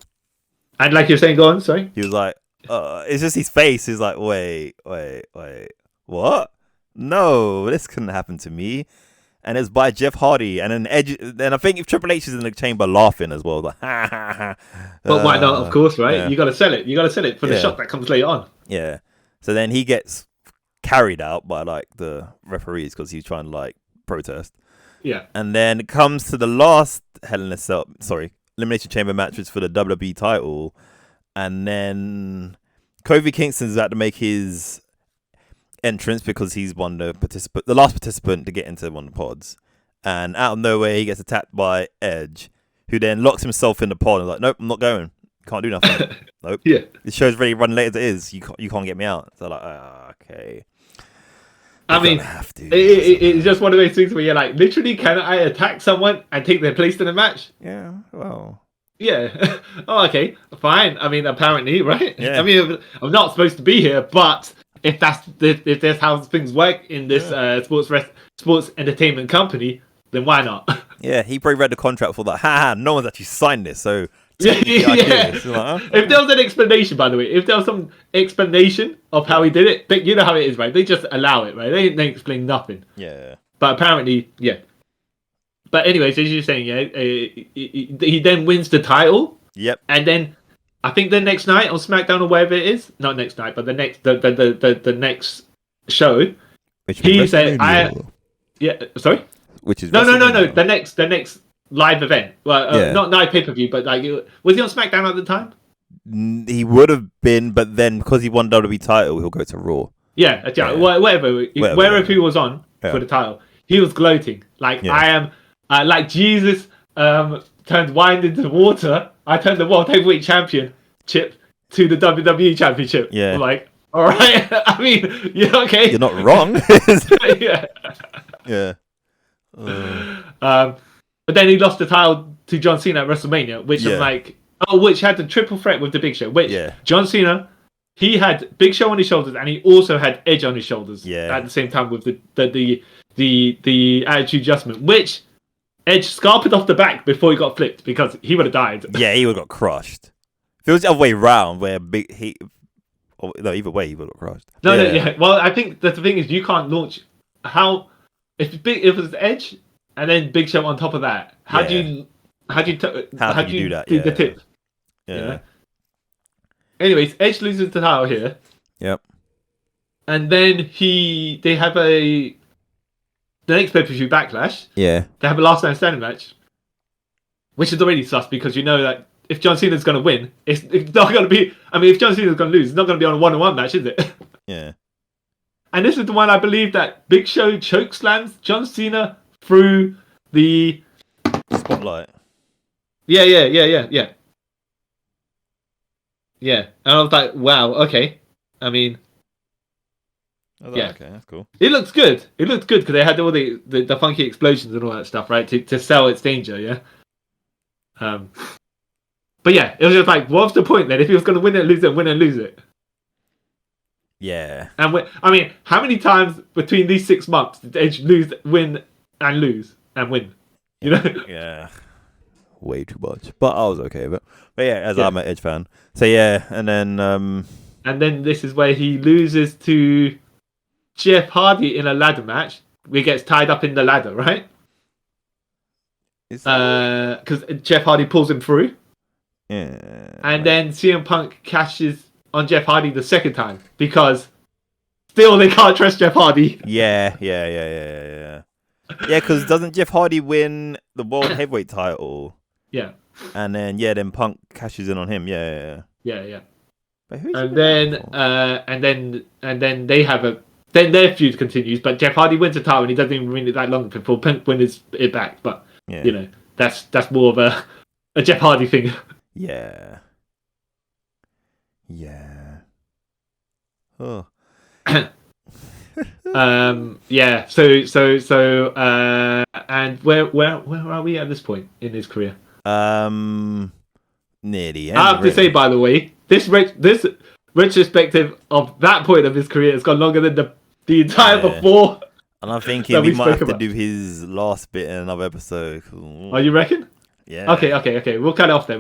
And like you're saying, go on. Sorry. He was like, it's just his face is like, wait, what? No, this couldn't happen to me. And it's by Jeff Hardy, and then Edge. Then I think if Triple H is in the chamber laughing as well, like, ha ha ha. But why not? Of course, right? Yeah. You got to sell it. You got to sell it for the shot that comes later on. Yeah. So then he gets carried out by like the referees because he's trying to like protest. Yeah. And then it comes to the last Elimination Chamber matches for the WWE title, and then Kofi Kingston's about to make his entrance because he's the last participant to get into one of the pods, and out of nowhere he gets attacked by Edge, who then locks himself in the pod and like, nope, I'm not going, can't do nothing. Nope. Yeah. The show's ready running late as it is. You can't get me out. So like, okay. I mean, it's just one of those things where you're like, literally, can I attack someone and take their place in the match? Yeah. Well. Yeah. Oh, okay. Fine. I mean, apparently, right? Yeah. I mean, I'm not supposed to be here, but if that's how things work in this sports entertainment company, then why not? Yeah, he probably read the contract for that. No one's actually signed this, so yeah. Like, huh? If there was an explanation, by the way, if there was some explanation of how he did it, but you know how it is, right? They just allow it, right? They explain nothing. Yeah. But apparently, yeah. But anyways, as you're saying, yeah, he then wins the title. Yep. And then I think the next night on SmackDown or wherever it is, not next night, but the next show, Which he said, sorry, which is no, the next live event. Well, not live pay-per-view, but like, was he on SmackDown at the time? He would have been, but then because he won WWE title, he'll go to Raw. Yeah. Wherever he was on for the title, he was gloating like, I am like Jesus turned wine into water. I turned the World Heavyweight Championship to the WWE Championship. Yeah. I'm like, all right. I mean, yeah, okay. You're not wrong. Yeah. Yeah. But then he lost the title to John Cena at WrestleMania, which I'm like, which had the triple threat with the Big Show. Which John Cena, he had Big Show on his shoulders, and he also had Edge on his shoulders. Yeah. At the same time with the attitude adjustment, which Edge scarpered off the back before he got flipped because he would have died. Yeah, he would have got crushed. If it was the other way round, where either way he would have got crushed. No. Well, I think that the thing is, you can't launch if it was Edge and then Big Show on top of that. How do you do that? The tip. Yeah. Anyways, Edge loses the title here. Yep. And then they have the next pay-per-view Backlash. Yeah. They have a last man standing match, which is already sus because you know that if John Cena's going to win, it's not going to be. I mean, if John Cena's going to lose, it's not going to be on a one-on-one match, is it? Yeah. And this is the one I believe that Big Show chokeslams John Cena through the spotlight. Yeah. And I was like, wow, okay. I mean, okay, that's cool. It looks good. It looked good because they had all the funky explosions and all that stuff, right? To sell its danger, yeah. But yeah, it was just like, what's the point then? If he was going to win it, win and lose it. Yeah. And I mean, how many times between these 6 months did Edge win and lose and win? You know? Yeah. Way too much, but I was okay with it. But yeah, as I'm an Edge fan, so yeah, and then this is where he loses to Jeff Hardy in a ladder match. He gets tied up in the ladder, right? Because Jeff Hardy pulls him through. Yeah. And then CM Punk cashes on Jeff Hardy the second time because still they can't trust Jeff Hardy. Yeah. Yeah, because doesn't Jeff Hardy win the World Heavyweight title? Yeah. And then Punk cashes in on him. Yeah. But and then they have then their feud continues, but Jeff Hardy wins the title and he doesn't even win it that long before Punk wins it back. But you know, that's more of a Jeff Hardy thing. Yeah. Oh. Yeah. So and where are we at this point in his career? Near the end. I have to say, by the way, this retrospective of that point of his career has gone longer than the entire before. And I'm thinking we might have to do his last bit in another episode. Oh, you reckon? Yeah. Okay. We'll cut it off there.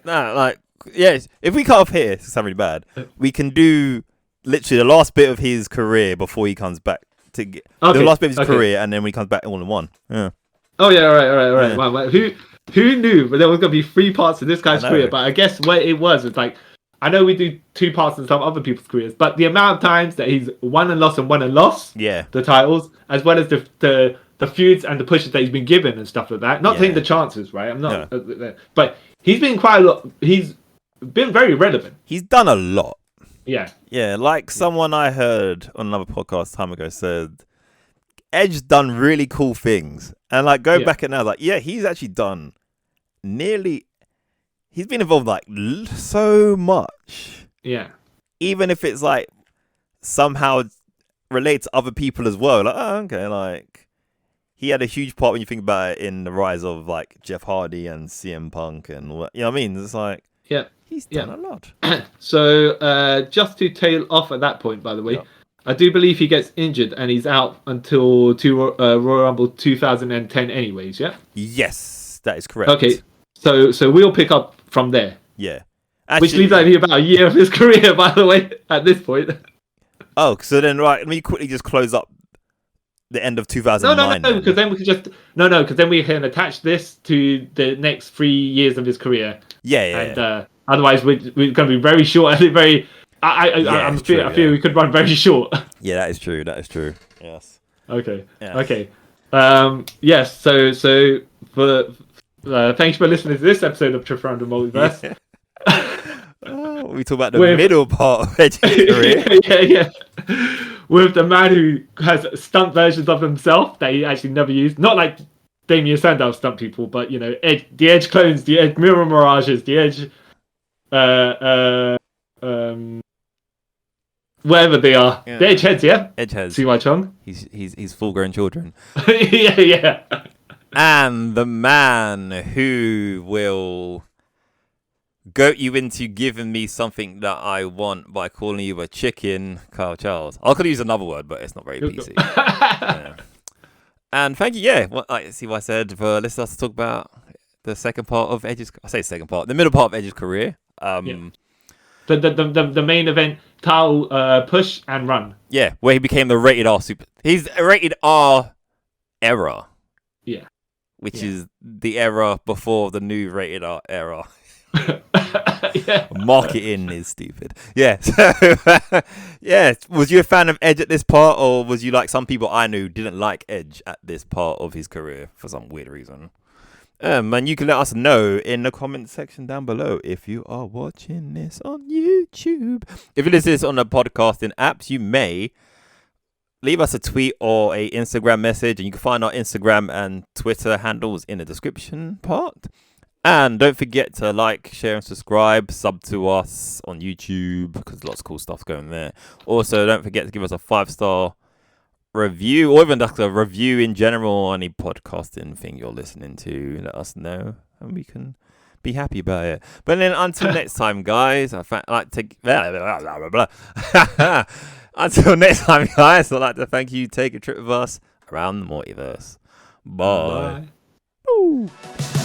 Nah, like Yes, if we cut off here, it's really bad. We can do literally the last bit of his career before he comes back to get the last bit of his career, and then when he comes back all in one. Yeah. Oh yeah, all right. Yeah. Well, who knew? But there was gonna be 3 parts of this guy's career. But I guess what it was like, I know we do 2 parts in some other people's careers, but the amount of times that he's won and lost, yeah, the titles, as well as the feuds and the pushes that he's been given and stuff like that. Not taking the chances, right? I'm not, but he's been quite a lot. He's been very relevant. He's done a lot. Yeah, like someone I heard on another podcast time ago said, Edge done really cool things, and like go back at now, like he's actually done nearly. He's been involved like so much. Yeah, even if it's like somehow related to other people as well. Like okay, like he had a huge part when you think about it in the rise of like Jeff Hardy and CM Punk and what I mean. It's like he's done a lot. So just to tail off at that point, by the way. I do believe he gets injured and he's out until Royal Rumble 2010 anyways, yeah? Yes, that is correct. Okay, so we'll pick up from there. Yeah. Actually, which leaves only about a year of his career, by the way, at this point. Oh, so then, right, let me quickly just close up the end of 2009. No, because then we can just... because then we can attach this to the next 3 years of his career. Yeah. Otherwise, we're going to be very short and very... I feel we could run very short. Yeah, that is true. Yes. Okay. Yes. Okay. Yes. So for thanks for listening to this episode of Trip Around the Multiverse. We talk about the middle part of Edge's career. Yeah. With the man who has stunt versions of himself that he actually never used. Not like Damien Sandow stunt people, but the Edge clones, the Edge mirror mirages, the Edge. Wherever they are, the Edge heads, Edge heads. See my Chong? He's full-grown children. yeah. And the man who will goat you into giving me something that I want by calling you a chicken, Kyle Charles. I could use another word, but it's not very PC. And thank you, see what I said, for listening to us talk about the second part of Edge's. I say second part, the middle part of Edge's career. The main event, title push and run. Yeah, where he became the rated R super. He's a rated R era. Yeah. Which is the era before the new rated R era. Marketing is stupid. Yeah. So, was you a fan of Edge at this part, or was you like some people I knew didn't like Edge at this part of his career for some weird reason? And you can let us know in the comment section down below if you are watching this on YouTube. If you listen to this on the podcasting apps, you may leave us a tweet or a Instagram message, and you can find our Instagram and Twitter handles in the description part. And don't forget to like, share, and subscribe. Sub to us on YouTube because lots of cool stuff going there. Also, don't forget to give us a 5-star review, or even just a review in general on any podcasting thing you're listening to. Let us know, and we can be happy about it. But then until next time, guys, I'd like to until next time, guys, I'd like to thank you. Take a trip with us around the multiverse. Bye. Bye.